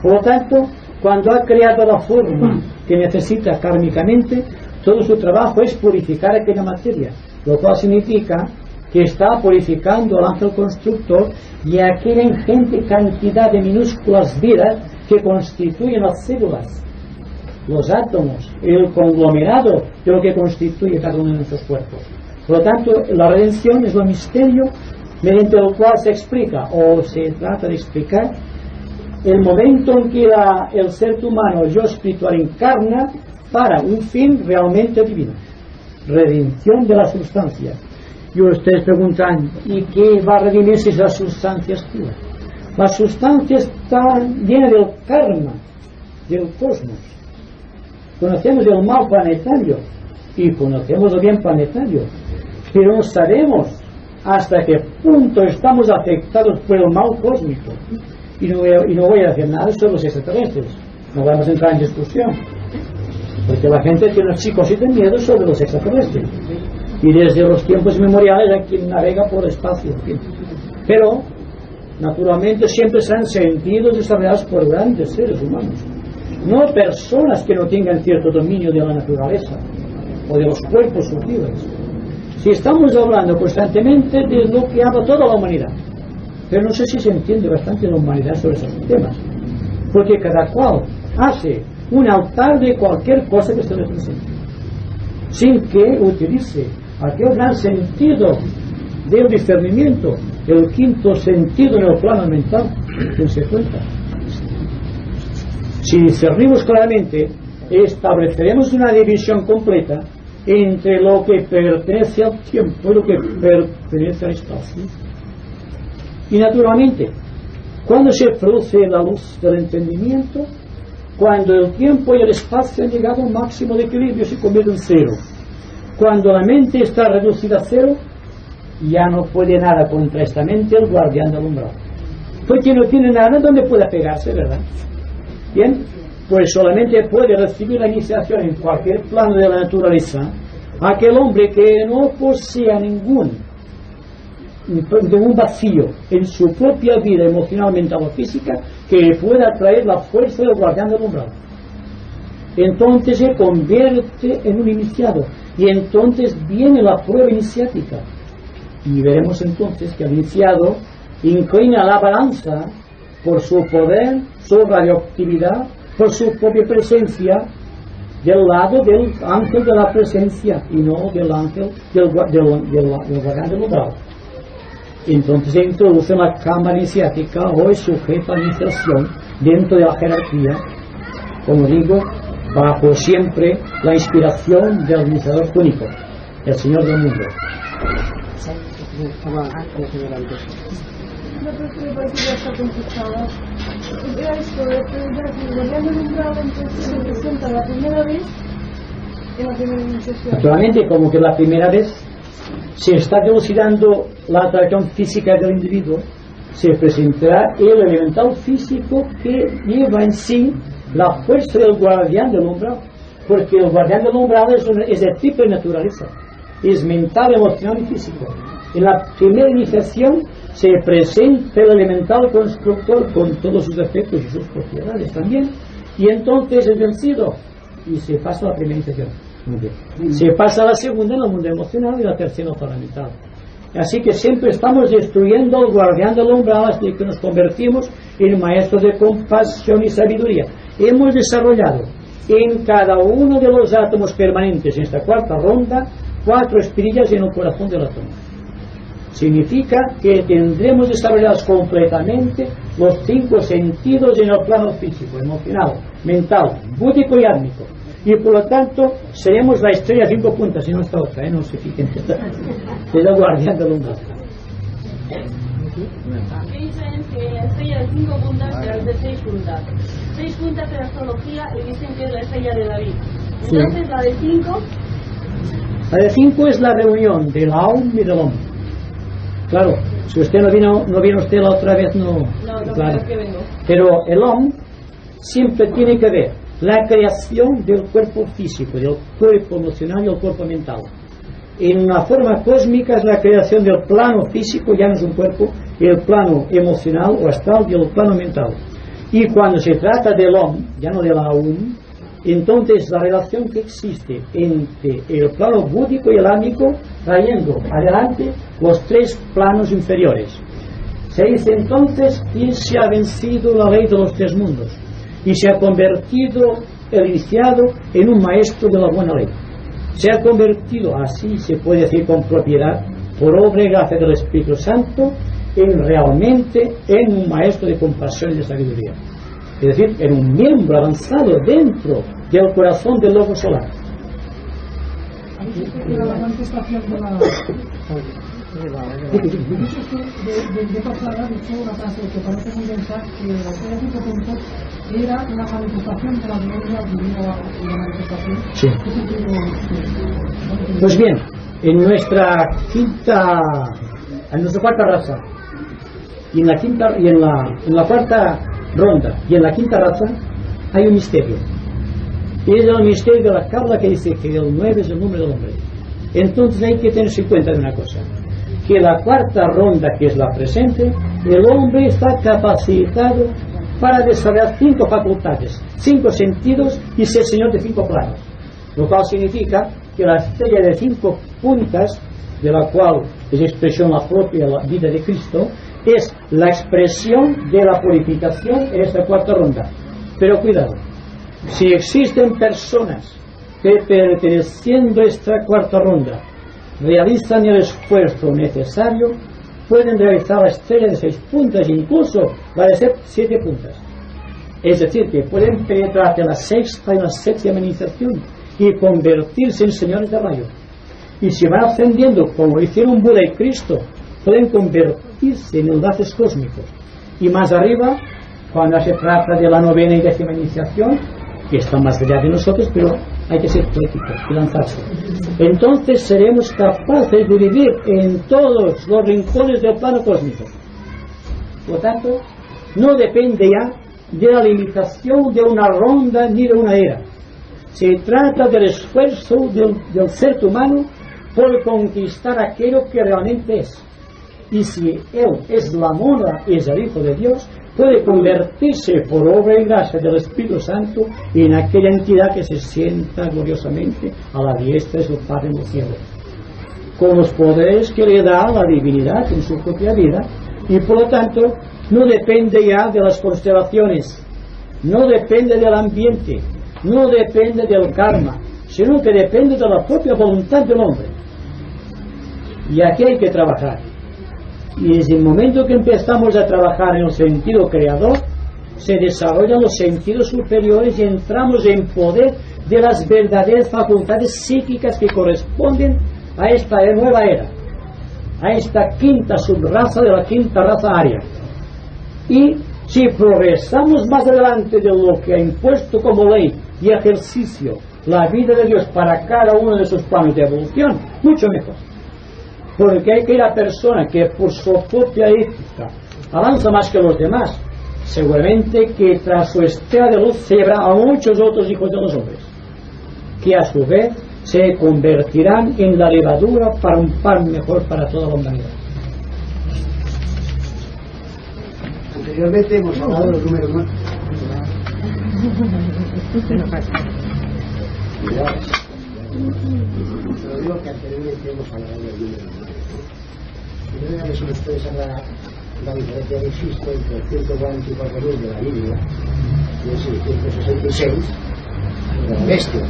Por lo tanto, cuando ha creado la forma que necesita kármicamente, todo su trabajo es purificar aquella materia, lo cual significa que está purificando al ángel constructor y aquella ingente cantidad de minúsculas vidas que constituyen las células, los átomos, el conglomerado de lo que constituye cada uno de nuestros cuerpos. Por lo tanto, la redención es un misterio mediante el cual se explica o se trata de explicar el momento en que el ser humano, yo espiritual, encarna para un fin realmente divino, redención de la sustancia. Y ustedes preguntan, ¿y qué va a redimir si la sustancia es pura? La sustancia está llena del karma del cosmos. Conocemos el mal planetario y conocemos el bien planetario, pero no sabemos hasta qué punto estamos afectados por el mal cósmico. Y no voy a decir nada sobre los extraterrestres, no vamos a entrar en discusión, porque la gente tiene chicos y tiene miedo sobre los extraterrestres, y desde los tiempos inmemoriales hay quien navega por el espacio, pero naturalmente siempre se han sentido desarrollados por grandes seres humanos, no personas que no tengan cierto dominio de la naturaleza o de los cuerpos sutiles. Si estamos hablando constantemente de lo que habla toda la humanidad, pero no sé si se entiende bastante la humanidad sobre esos temas, porque cada cual hace un altar de cualquier cosa que se le presente, sin que utilice aquel gran sentido del discernimiento, el quinto sentido en el plano mental, que se cuenta. Si discernimos claramente, estableceremos una división completa entre lo que pertenece al tiempo y lo que pertenece al espacio. Y naturalmente, cuando se produce la luz del entendimiento, cuando el tiempo y el espacio han llegado a un máximo de equilibrio, se convierte en cero. Cuando la mente está reducida a cero, ya no puede nada contra esta mente el guardián del umbral, porque no tiene nada donde pueda pegarse, ¿verdad? Bien, pues solamente puede recibir la iniciación en cualquier plano de la naturaleza aquel hombre que no posea ningún vacío en su propia vida emocional, mental o física que pueda traer la fuerza del guardián del umbral. Entonces se convierte en un iniciado, y entonces viene la prueba iniciática, y veremos entonces que el iniciado inclina la balanza por su poder, su radioactividad, por su propia presencia, del lado del ángel de la presencia y no del ángel del guardián del umbral. Entonces se introduce la cámara iniciática o es sujeta a iniciación dentro de la jerarquía, como digo, bajo siempre la inspiración del iniciador único, el Señor del mundo. No creo que ya está contestada. Era esto, el guardián del umbral entonces se presenta la primera vez en la primera iniciación. Naturalmente, como que la primera vez se está dilucidando la atracción física del individuo, se presentará el elemental físico que lleva en sí la fuerza del guardián del umbral, porque el guardián del umbral es de triple naturaleza, es mental, emocional y físico. En la primera iniciación se presenta el elemental constructor con todos sus defectos y sus propiedades también, y entonces es vencido y se pasa a la primera iniciación. Se pasa a la segunda en el mundo emocional y la tercera en el plano mental. Así que siempre estamos destruyendo al guardián del umbral hasta que nos convertimos en maestros de compasión y sabiduría. Hemos desarrollado en cada uno de los átomos permanentes en esta cuarta ronda 4 espirillas en el corazón del átomo. Significa que tendremos desarrollados completamente los 5 sentidos en el plano físico, emocional, mental, búdico y átmico. Y por lo tanto seremos la estrella 5 puntas y no esta otra, no se fijen. Es el guardián del umbral. Dicen que la estrella de 5 puntas es de 6 puntas. 6 puntas de astrología y dicen que es la estrella de David. Entonces sí. La de 5. La de 5 es la reunión del Aum y del Om. Claro, si usted no vino usted la otra vez, no claro. Que vengo. Pero el Om siempre tiene que ver la creación del cuerpo físico, del cuerpo emocional y del cuerpo mental. En una forma cósmica es la creación del plano físico, ya no es un cuerpo, el plano emocional o astral y el plano mental. Y cuando se trata del Om, ya no de la Aum, entonces la relación que existe entre el plano búdico y el átmico, trayendo adelante los 3 planos inferiores. Se dice entonces que se ha vencido la ley de los 3 mundos y se ha convertido el iniciado en un maestro de la buena ley. Se ha convertido, así se puede decir con propiedad, por obra y gracia del Espíritu Santo, realmente en un maestro de compasión y de sabiduría. Es decir, en un miembro avanzado dentro del corazón del logo solar. habéis dicho que era la manifestación de la... De pasada, ha dicho una frase que parece muy densa, que los 5 puntos era la manifestación de la gloria divina y la manifestación. Sí. Pues bien, en nuestra cuarta raza y en la cuarta ronda y en la quinta raza hay un misterio. Y es el misterio de la Cábala que dice que el 9 es el número del hombre. Entonces hay que tenerse en cuenta de una cosa, que la cuarta ronda, que es la presente, el hombre está capacitado para desarrollar 5 facultades, 5 sentidos y ser señor de 5 planos, lo cual significa que la estrella de 5 puntas, de la cual es expresión la propia vida de Cristo, es la expresión de la purificación en esta cuarta ronda. Pero cuidado, si existen personas que perteneciendo a esta cuarta ronda realizan el esfuerzo necesario, pueden realizar la estrella de 6 puntas, incluso la de 7 puntas. Es decir, que pueden penetrar en la sexta y la séptima iniciación y convertirse en señores de rayo. Y si van ascendiendo, como hicieron Buda y Cristo, pueden convertirse en enlaces cósmicos. Y más arriba, cuando se trata de la 9ª y 10ª iniciación, que está más allá de nosotros, pero hay que ser prácticos y lanzarse. Entonces seremos capaces de vivir en todos los rincones del plano cósmico. Por lo tanto, no depende ya de la limitación de una ronda ni de una era. Se trata del esfuerzo del ser humano por conquistar aquello que realmente es. Y si él es la mona y es el Hijo de Dios, puede convertirse por obra y gracia del Espíritu Santo en aquella entidad que se sienta gloriosamente a la diestra de su Padre en los cielos, con los poderes que le da la divinidad en su propia vida. Y por lo tanto no depende ya de las constelaciones, no depende del ambiente, no depende del karma, sino que depende de la propia voluntad del hombre. Y aquí hay que trabajar. Y desde el momento que empezamos a trabajar en el sentido creador, se desarrollan los sentidos superiores y entramos en poder de las verdaderas facultades psíquicas que corresponden a esta nueva era, a esta quinta subraza de la quinta raza aria. Y si progresamos más adelante de lo que ha impuesto como ley y ejercicio la vida de Dios para cada uno de sus planos de evolución, mucho mejor. Porque hay que ir a persona que por su propia ética avanza más que los demás, seguramente que tras su estela de luz se llevará a muchos otros hijos de los hombres, que a su vez se convertirán en la levadura para un pan mejor para toda la humanidad. Anteriormente hemos hablado de los números 9. Pero digo que anteriormente hemos hablado del número 9. Primero que son ustedes la diferencia que existe entre el 144.000 de la Biblia y el 666 de la bestia,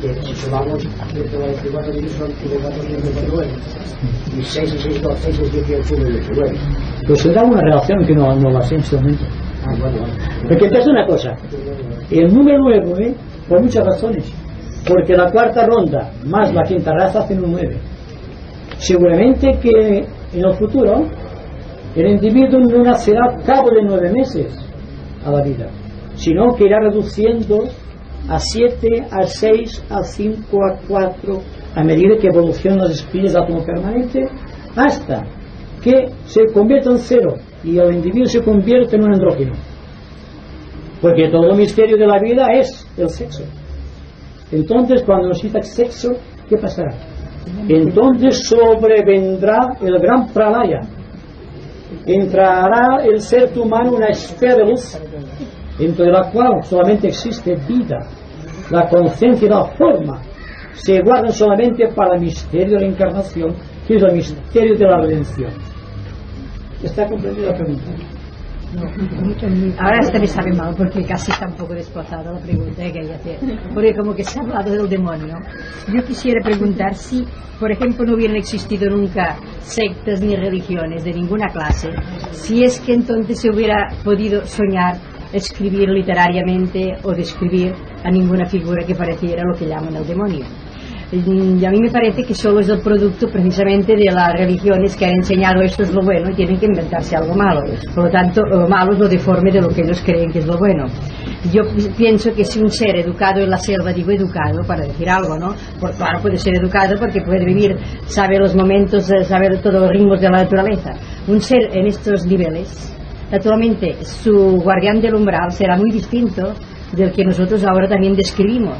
que si sumamos 144.000 son 1.449 y 6 y 6, 2, 6 es 18, 1 y 19. Pues se da una relación que no la sé en este momento. Bueno. Porque es una cosa, el número 9, por muchas razones, porque la cuarta ronda más la quinta raza hacen un 9. Seguramente que en el futuro el individuo no nacerá a cabo de 9 meses a la vida, sino que irá reduciendo a 7, a 6, a 5, a 4, a medida que evolucionan las espiras de átomo permanente, hasta que se convierta en 0 y el individuo se convierte en un andrógino. Porque todo el misterio de la vida es el sexo. Entonces, cuando necesita sexo, ¿qué pasará? Entonces sobrevendrá el gran pralaya. Entrará el ser humano en una esfera de luz, dentro de la cual solamente existe vida. La conciencia y la forma se guardan solamente para el misterio de la encarnación, que es el misterio de la redención. ¿Está comprendida la pregunta? No, ahora este me sabe mal porque casi está un poco desplazada la pregunta que quería hacer, porque como que se ha hablado del demonio. Yo quisiera preguntar si, por ejemplo, no hubieran existido nunca sectas ni religiones de ninguna clase, si es que entonces se hubiera podido soñar escribir literariamente o describir a ninguna figura que pareciera lo que llaman el demonio. Y a mí me parece que solo es el producto precisamente de las religiones que han enseñado esto es lo bueno y tienen que inventarse algo malo. Por lo tanto, lo malo es lo deforme de lo que ellos creen que es lo bueno. Yo pienso que si un ser educado en la selva, digo educado para decir algo, ¿no? Porque claro, puede ser educado porque puede vivir, sabe los momentos, sabe todos los ritmos de la naturaleza. Un ser en estos niveles, naturalmente, su guardián del umbral será muy distinto del que nosotros ahora también describimos.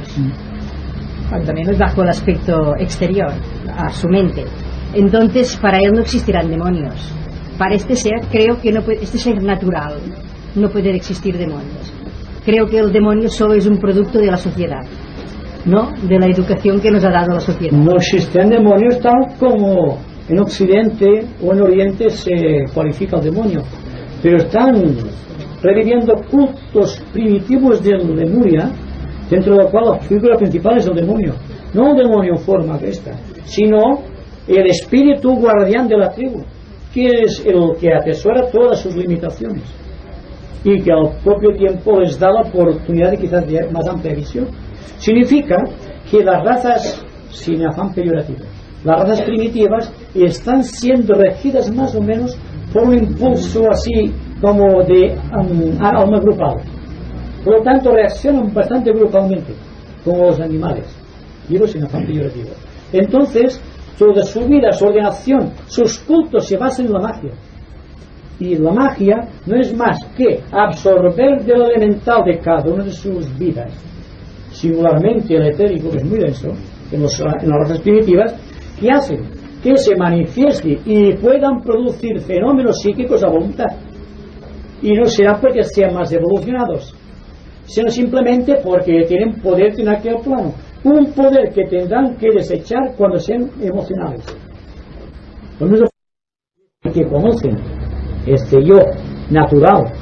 Cuanto menos bajo el aspecto exterior, a su mente. Entonces, para él no existirán demonios. Para este ser, creo que no puede, este ser natural, no puede existir demonios. Creo que el demonio solo es un producto de la sociedad, ¿no? De la educación que nos ha dado la sociedad. No existen demonios tal como en Occidente o en Oriente se cualifica el demonio, pero están reviviendo cultos primitivos de Lemuria, dentro de la cual la figura principal es el demonio. No un demonio en forma que esta, sino el espíritu guardián de la tribu, que es el que atesora todas sus limitaciones y que al propio tiempo les da la oportunidad de quizás de más amplia visión. Significa que las razas, sin afán peyorativo, las razas primitivas están siendo regidas más o menos por un impulso así como de alma grupal. Por lo tanto, reaccionan bastante grupalmente, como los animales, digo sin afán peyorativo. Entonces, toda su vida, su ordenación, sus cultos se basan en la magia. Y la magia no es más que absorber del elemental de cada una de sus vidas, singularmente el etérico, que es muy denso, en las razas primitivas, que hacen que se manifieste y puedan producir fenómenos psíquicos a voluntad. Y no será porque sean más evolucionados, sino simplemente porque tienen poder en aquel plano, un poder que tendrán que desechar cuando sean emocionales. Por eso que conocen este yo natural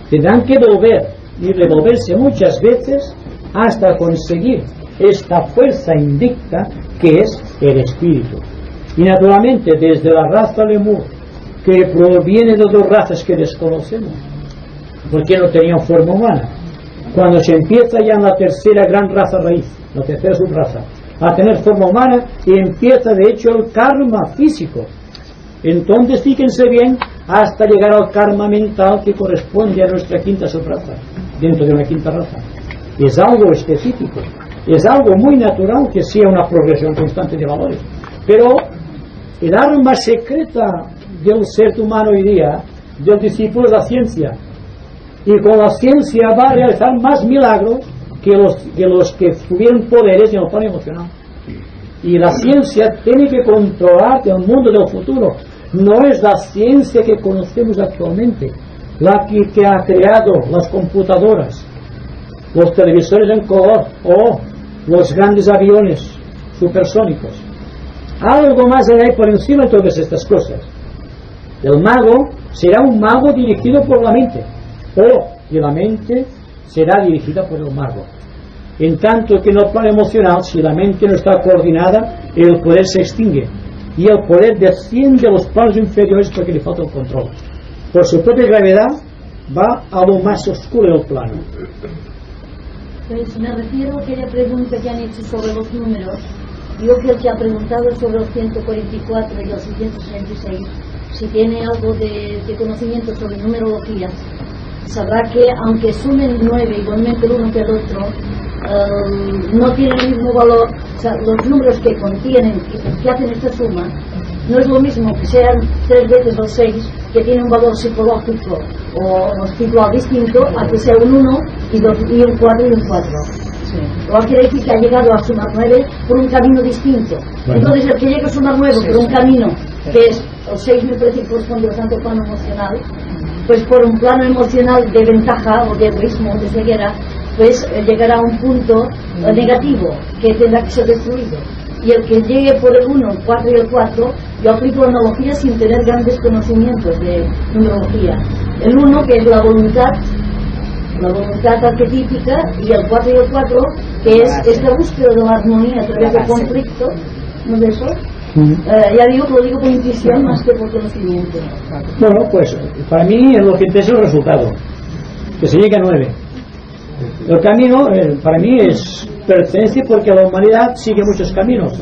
tendrán que volver y revolverse muchas veces hasta conseguir esta fuerza indicta que es el espíritu. Y naturalmente desde la raza lemur, que proviene de dos razas que desconocemos, porque no tenían forma humana, cuando se empieza ya en la tercera gran raza raíz, la tercera subraza, a tener forma humana, y empieza de hecho el karma físico. Entonces fíjense bien hasta llegar al karma mental que corresponde a nuestra quinta subraza, dentro de una quinta raza. Es algo específico, es algo muy natural que sea una progresión constante de valores. Pero el arma secreta del ser humano hoy día, del discípulo, es la ciencia. Y con la ciencia va a realizar más milagros que los que tuvieron poderes en el plano emocional. Y la ciencia tiene que controlar el mundo del futuro. No es la ciencia que conocemos actualmente la que ha creado las computadoras, los televisores en color o los grandes aviones supersónicos. Algo más allá y por encima de todas estas cosas. El mago será un mago dirigido por la mente, y la mente será dirigida por el mago. En tanto que en el plano emocional, si la mente no está coordinada, el poder se extingue y el poder desciende a los planos inferiores porque le falta el control. Por su propia gravedad va a lo más oscuro del plano. Pues me refiero a aquella pregunta que han hecho sobre los números. Yo creo que ha preguntado sobre los 144 y los 666. Si tiene algo de conocimiento sobre numerología, sabrá que aunque sumen 9 igualmente el uno que el otro, no tienen el mismo valor. O sea, los números que contienen, que hacen esta suma, no es lo mismo que sean 3 veces los 6, que tiene un valor psicológico o espiritual distinto, a que sea un 1 y un 4 y un 4. Sí. Lo que quiere decir que ha llegado a sumar 9 por un camino distinto. Bueno. Entonces el que llega a sumar 9 por un camino que es el 6, me parece que corresponde bastante al plano emocional, pues por un plano emocional de ventaja o de egoísmo, de ceguera, pues llegará a un punto negativo que tendrá que ser destruido. Y el que llegue por el 1, 4 y el 4, yo aplico la analogía sin tener grandes conocimientos de numerología. El 1, que es la voluntad arquetípica, y el 4 y el 4, que es esta búsqueda de la armonía a través del conflicto, ¿no es eso? Ya digo que lo digo por intuición más que por conocimiento. Bueno, pues para mí es lo que interesa el resultado, que se llegue a 9. El camino para mí es pertenece porque la humanidad sigue muchos caminos.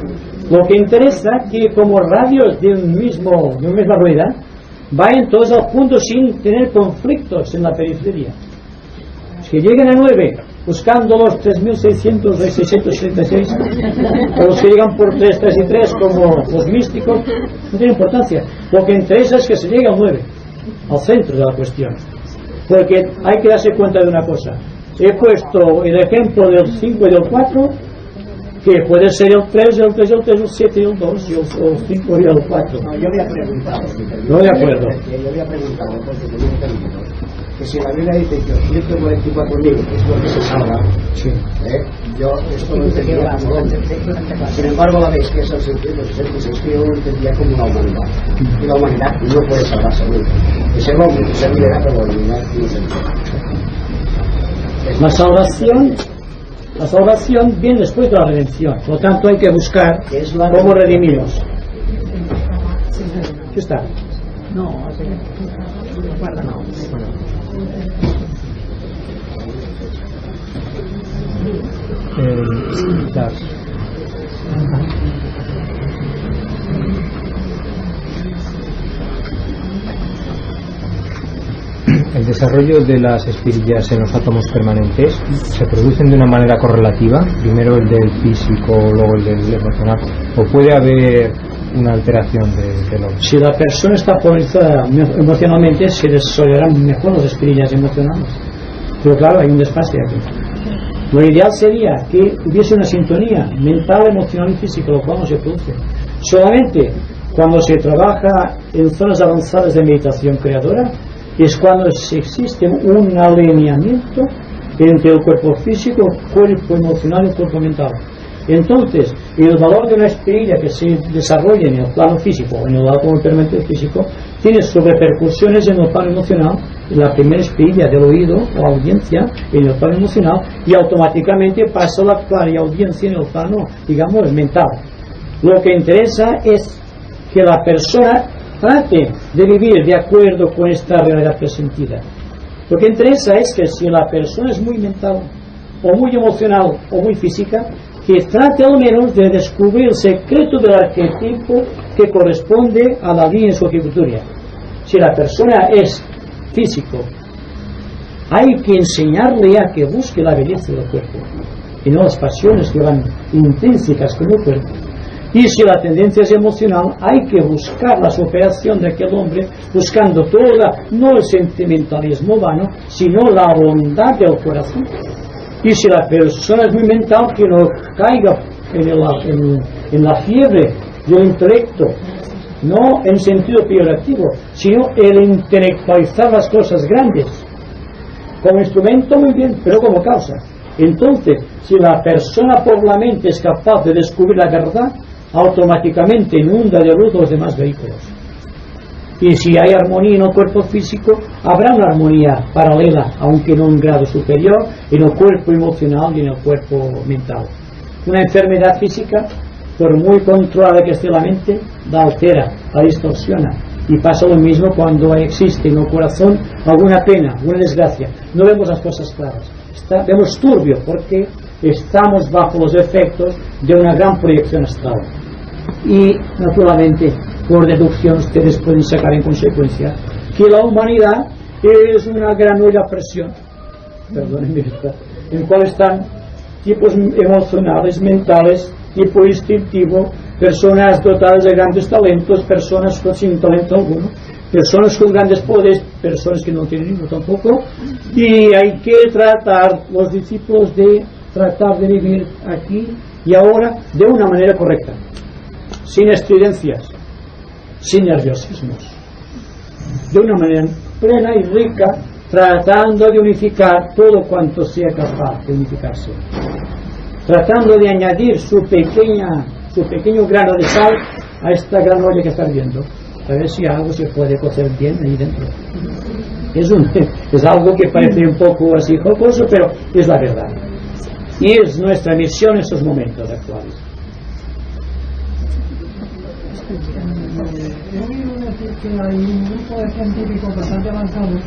Lo que interesa que como radios de una misma rueda vayan todos al punto sin tener conflictos en la periferia. Que lleguen a 9 buscando los 3.600 de 636 o los que llegan por 3, 3 y 3 como los místicos, no tiene importancia. Lo que interesa es que se llegue al 9, al centro de la cuestión, porque hay que darse cuenta de una cosa. He puesto el ejemplo del 5 y del 4, que puede ser el 3, el 3, el 3, el 7 y el 2, y el 5 y el 4. No, yo había preguntado. No de acuerdo. Yo había preguntado, entonces, que si la Biblia dice que os 144.000 es porque se salva, Sí. yo esto lo entendía como hombre. Sin embargo, la vez que es el sentido de 66, que yo lo entendía como una humanidad. Y la humanidad no puede salvarse nunca. Es el hombre que se libera, pero la humanidad no se libera. La salvación viene después de la redención, por lo tanto hay que buscar cómo redimirnos. ¿Qué está? No, guarda, no. El desarrollo de las espirillas en los átomos permanentes se producen de una manera correlativa, primero el del físico, luego el del emocional, o puede haber una alteración del hombre. Si la persona está polarizada emocionalmente, se desarrollarán mejor las espirillas emocionales, pero claro, hay un desfase aquí. Lo ideal sería que hubiese una sintonía mental, emocional y física, lo cual no se produce. Solamente cuando se trabaja en zonas avanzadas de meditación creadora es cuando existe un alineamiento entre el cuerpo físico, cuerpo emocional y el cuerpo mental. Entonces, el valor de una espirilla que se desarrolla en el plano físico, en el átomo permanente físico, tiene sus repercusiones en el plano emocional, en la primera espirilla del oído o audiencia en el plano emocional, y automáticamente pasa a la clara audiencia en el plano, digamos, mental. Lo que interesa es que la persona trate de vivir de acuerdo con esta realidad presentida. Lo que interesa es que si la persona es muy mental, o muy emocional, o muy física, que trate al menos de descubrir el secreto del arquetipo que corresponde a la línea en su ejecutoria. Si la persona es físico, hay que enseñarle a que busque la belleza del cuerpo y no las pasiones que van intrínsecas con el cuerpo. Y si la tendencia es emocional, hay que buscar la superación de aquel hombre, buscando toda, no el sentimentalismo vano, sino la bondad del corazón. Y si la persona es muy mental, que no caiga en la fiebre del intelecto, no en sentido peyorativo, sino el intelectualizar las cosas grandes. Como instrumento muy bien, pero como causa. Entonces, si la persona por la mente es capaz de descubrir la verdad, automáticamente inunda de luz los demás vehículos. Y si hay armonía en el cuerpo físico, habrá una armonía paralela, aunque en un grado superior, en el cuerpo emocional y en el cuerpo mental. Una enfermedad física, por muy controlada que esté la mente, la altera, la distorsiona. Y pasa lo mismo cuando existe en el corazón alguna pena, alguna desgracia. No vemos las cosas claras. Vemos turbio porque estamos bajo los efectos de una gran proyección astral. Y naturalmente, por deducción, ustedes pueden sacar en consecuencia que la humanidad es una gran olla a presión, perdónenme, en cual están tipos emocionales, mentales, tipo instintivo, personas dotadas de grandes talentos, personas sin talento alguno, personas con grandes poderes, personas que no tienen ninguno tampoco, y hay que tratar, los discípulos, de tratar de vivir aquí y ahora de una manera correcta, sin estridencias, sin nerviosismos, de una manera plena y rica, tratando de unificar todo cuanto sea capaz de unificarse, tratando de añadir su pequeño grano de sal a esta gran olla que están viendo, a ver si algo se puede cocer bien ahí dentro. Es algo que parece un poco así jocoso, pero es la verdad. Y es nuestra misión en estos momentos actuales. He oído decir que hay un grupo de científicos bastante avanzados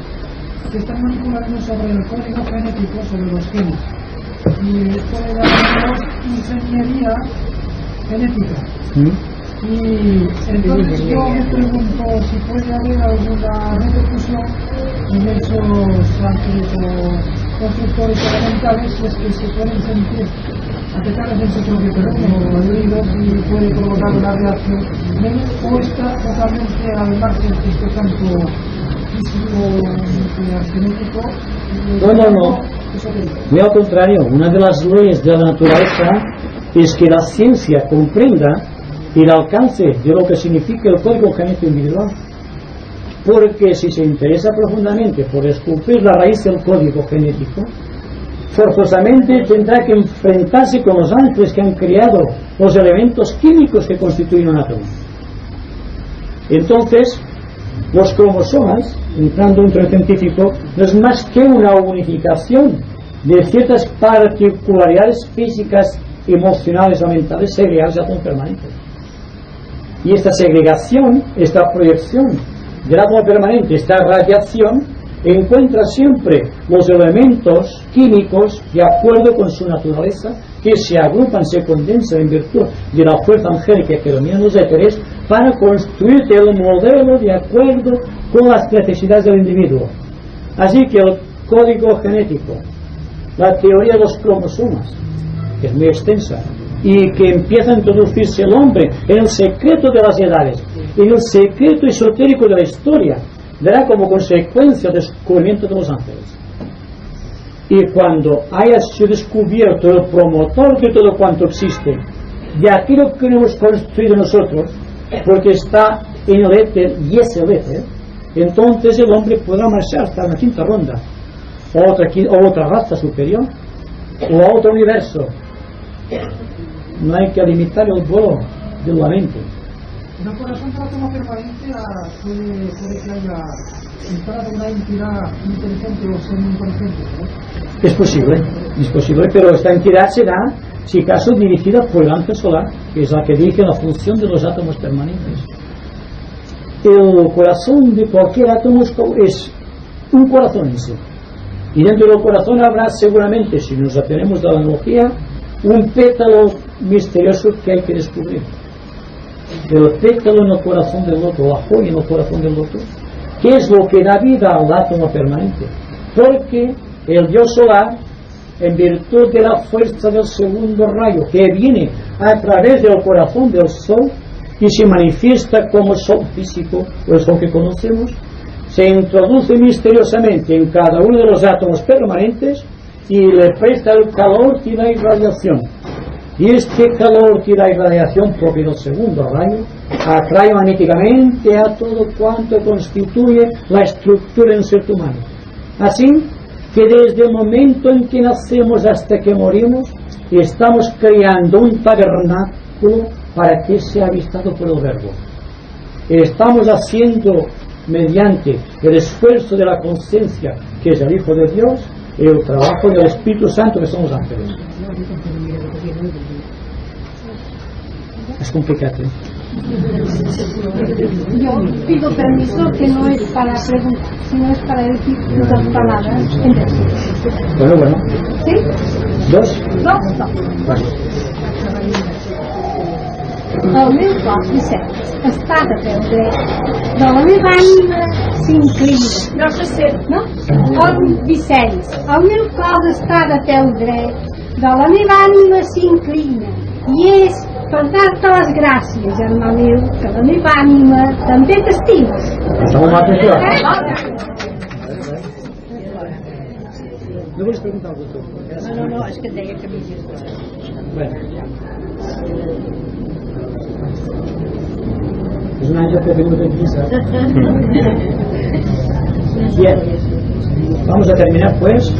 que están manipulando sobre el código genético, sobre los genes. Y esto le llamamos ingeniería genética. Y entonces yo me pregunto si puede haber alguna repercusión en esos ángeles o constructores elementales, si es que se pueden sentir afectados en su propio terreno o heridos y puede provocar una reacción o está totalmente al margen de este campo físico genético. No. Muy al contrario, una de las leyes de la naturaleza es que la ciencia comprenda el alcance de lo que significa el código genético individual, porque si se interesa profundamente por descubrir la raíz del código genético, forzosamente tendrá que enfrentarse con los ángeles que han creado los elementos químicos que constituyen un átomo. Entonces, los cromosomas, entrando en el científico, no es más que una unificación de ciertas particularidades físicas, emocionales o mentales segregadas de átomos permanentes. Y esta segregación, esta proyección del átomo permanente, esta radiación, encuentra siempre los elementos químicos de acuerdo con su naturaleza, que se agrupan, se condensan en virtud de la fuerza angélica que dominan los éteres, para construir el modelo de acuerdo con las necesidades del individuo. Así que el código genético, la teoría de los cromosomas, que es muy extensa, y que empieza a introducirse el hombre en el secreto de las edades, en el secreto esotérico de la historia, dará como consecuencia el descubrimiento de los ángeles. Y cuando haya sido descubierto el promotor de todo cuanto existe, de aquello que hemos construido nosotros, porque está en el éter y es el éter, entonces el hombre podrá marchar hasta la quinta ronda, o otra raza superior, o a otro universo. No hay que limitar el vuelo de la mente. En el corazón de la toma permanente puede que haya entrado una entidad inteligente o semi-inteligente, ¿no? Es posible, pero esta entidad será, si acaso, dirigida por el ángel solar, que es la que dirige la función de los átomos permanentes. El corazón de cualquier átomo es un corazón en sí. Y dentro del corazón habrá seguramente, si nos atenemos a la analogía, un pétalo misterioso que hay que descubrir. El pétalo en el corazón del loto, la joya en el corazón del loto, que es lo que da vida al átomo permanente. Porque el Dios solar, en virtud de la fuerza del segundo rayo que viene a través del corazón del sol y se manifiesta como sol físico, o el sol que conocemos, se introduce misteriosamente en cada uno de los átomos permanentes y le presta el calor y la irradiación. Y este calor y la irradiación propio del segundo rayo atrae magnéticamente a todo cuanto constituye la estructura del ser humano. Así que desde el momento en que nacemos hasta que morimos, estamos creando un tabernáculo para que sea habitado por el Verbo. Estamos haciendo, mediante el esfuerzo de la conciencia, que es el Hijo de Dios, el trabajo del Espíritu Santo, que son los ángeles. Es complicado. Yo pido permiso, que no es para preguntar, sino es para decir dos palabras en verso. Bueno. ¿Sí? ¿Dos? Vale. El meu cor, Vicent, està de peu dret, de la meva ànima s'inclina. No se sent, no? Vicenç, el meu cor està de peu dret, de la meva ànima s'inclina, i és per dar-te les gràcies, germà meu, que la meva ànima també t'estima. No vols preguntar algú tu? No, és que et deia que migis dos. Es un ángel que ha venido de prisa. Bien, vamos a terminar pues.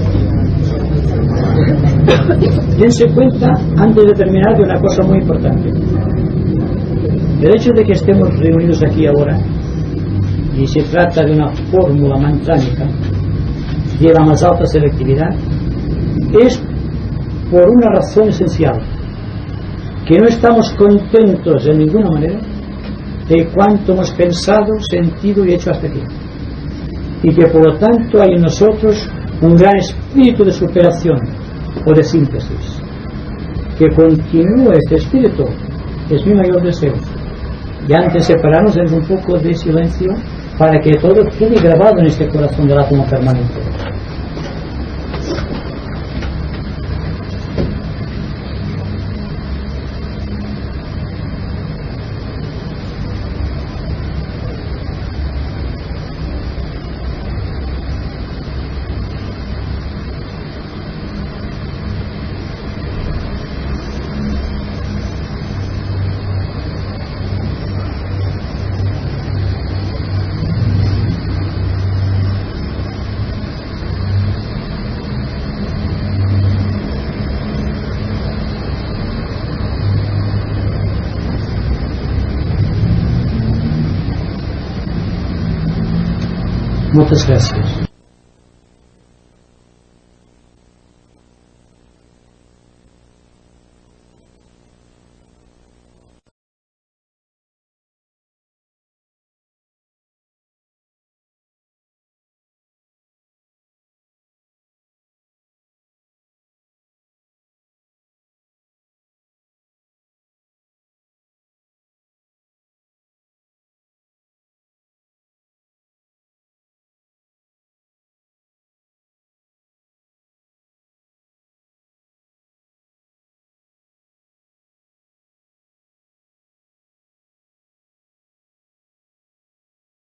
Dense cuenta, antes de terminar, de una cosa muy importante. El hecho de que estemos reunidos aquí ahora, y se trata de una fórmula mantránica de la más alta selectividad, es por una razón esencial, que no estamos contentos de ninguna manera de cuanto hemos pensado, sentido y hecho hasta aquí. y que por lo tanto hay en nosotros un gran espíritu de superación o de síntesis. Que continúe este espíritu es mi mayor deseo. Y antes de separarnos, demos un poco de silencio para que todo quede grabado en este corazón del átomo permanente. Muchas gracias.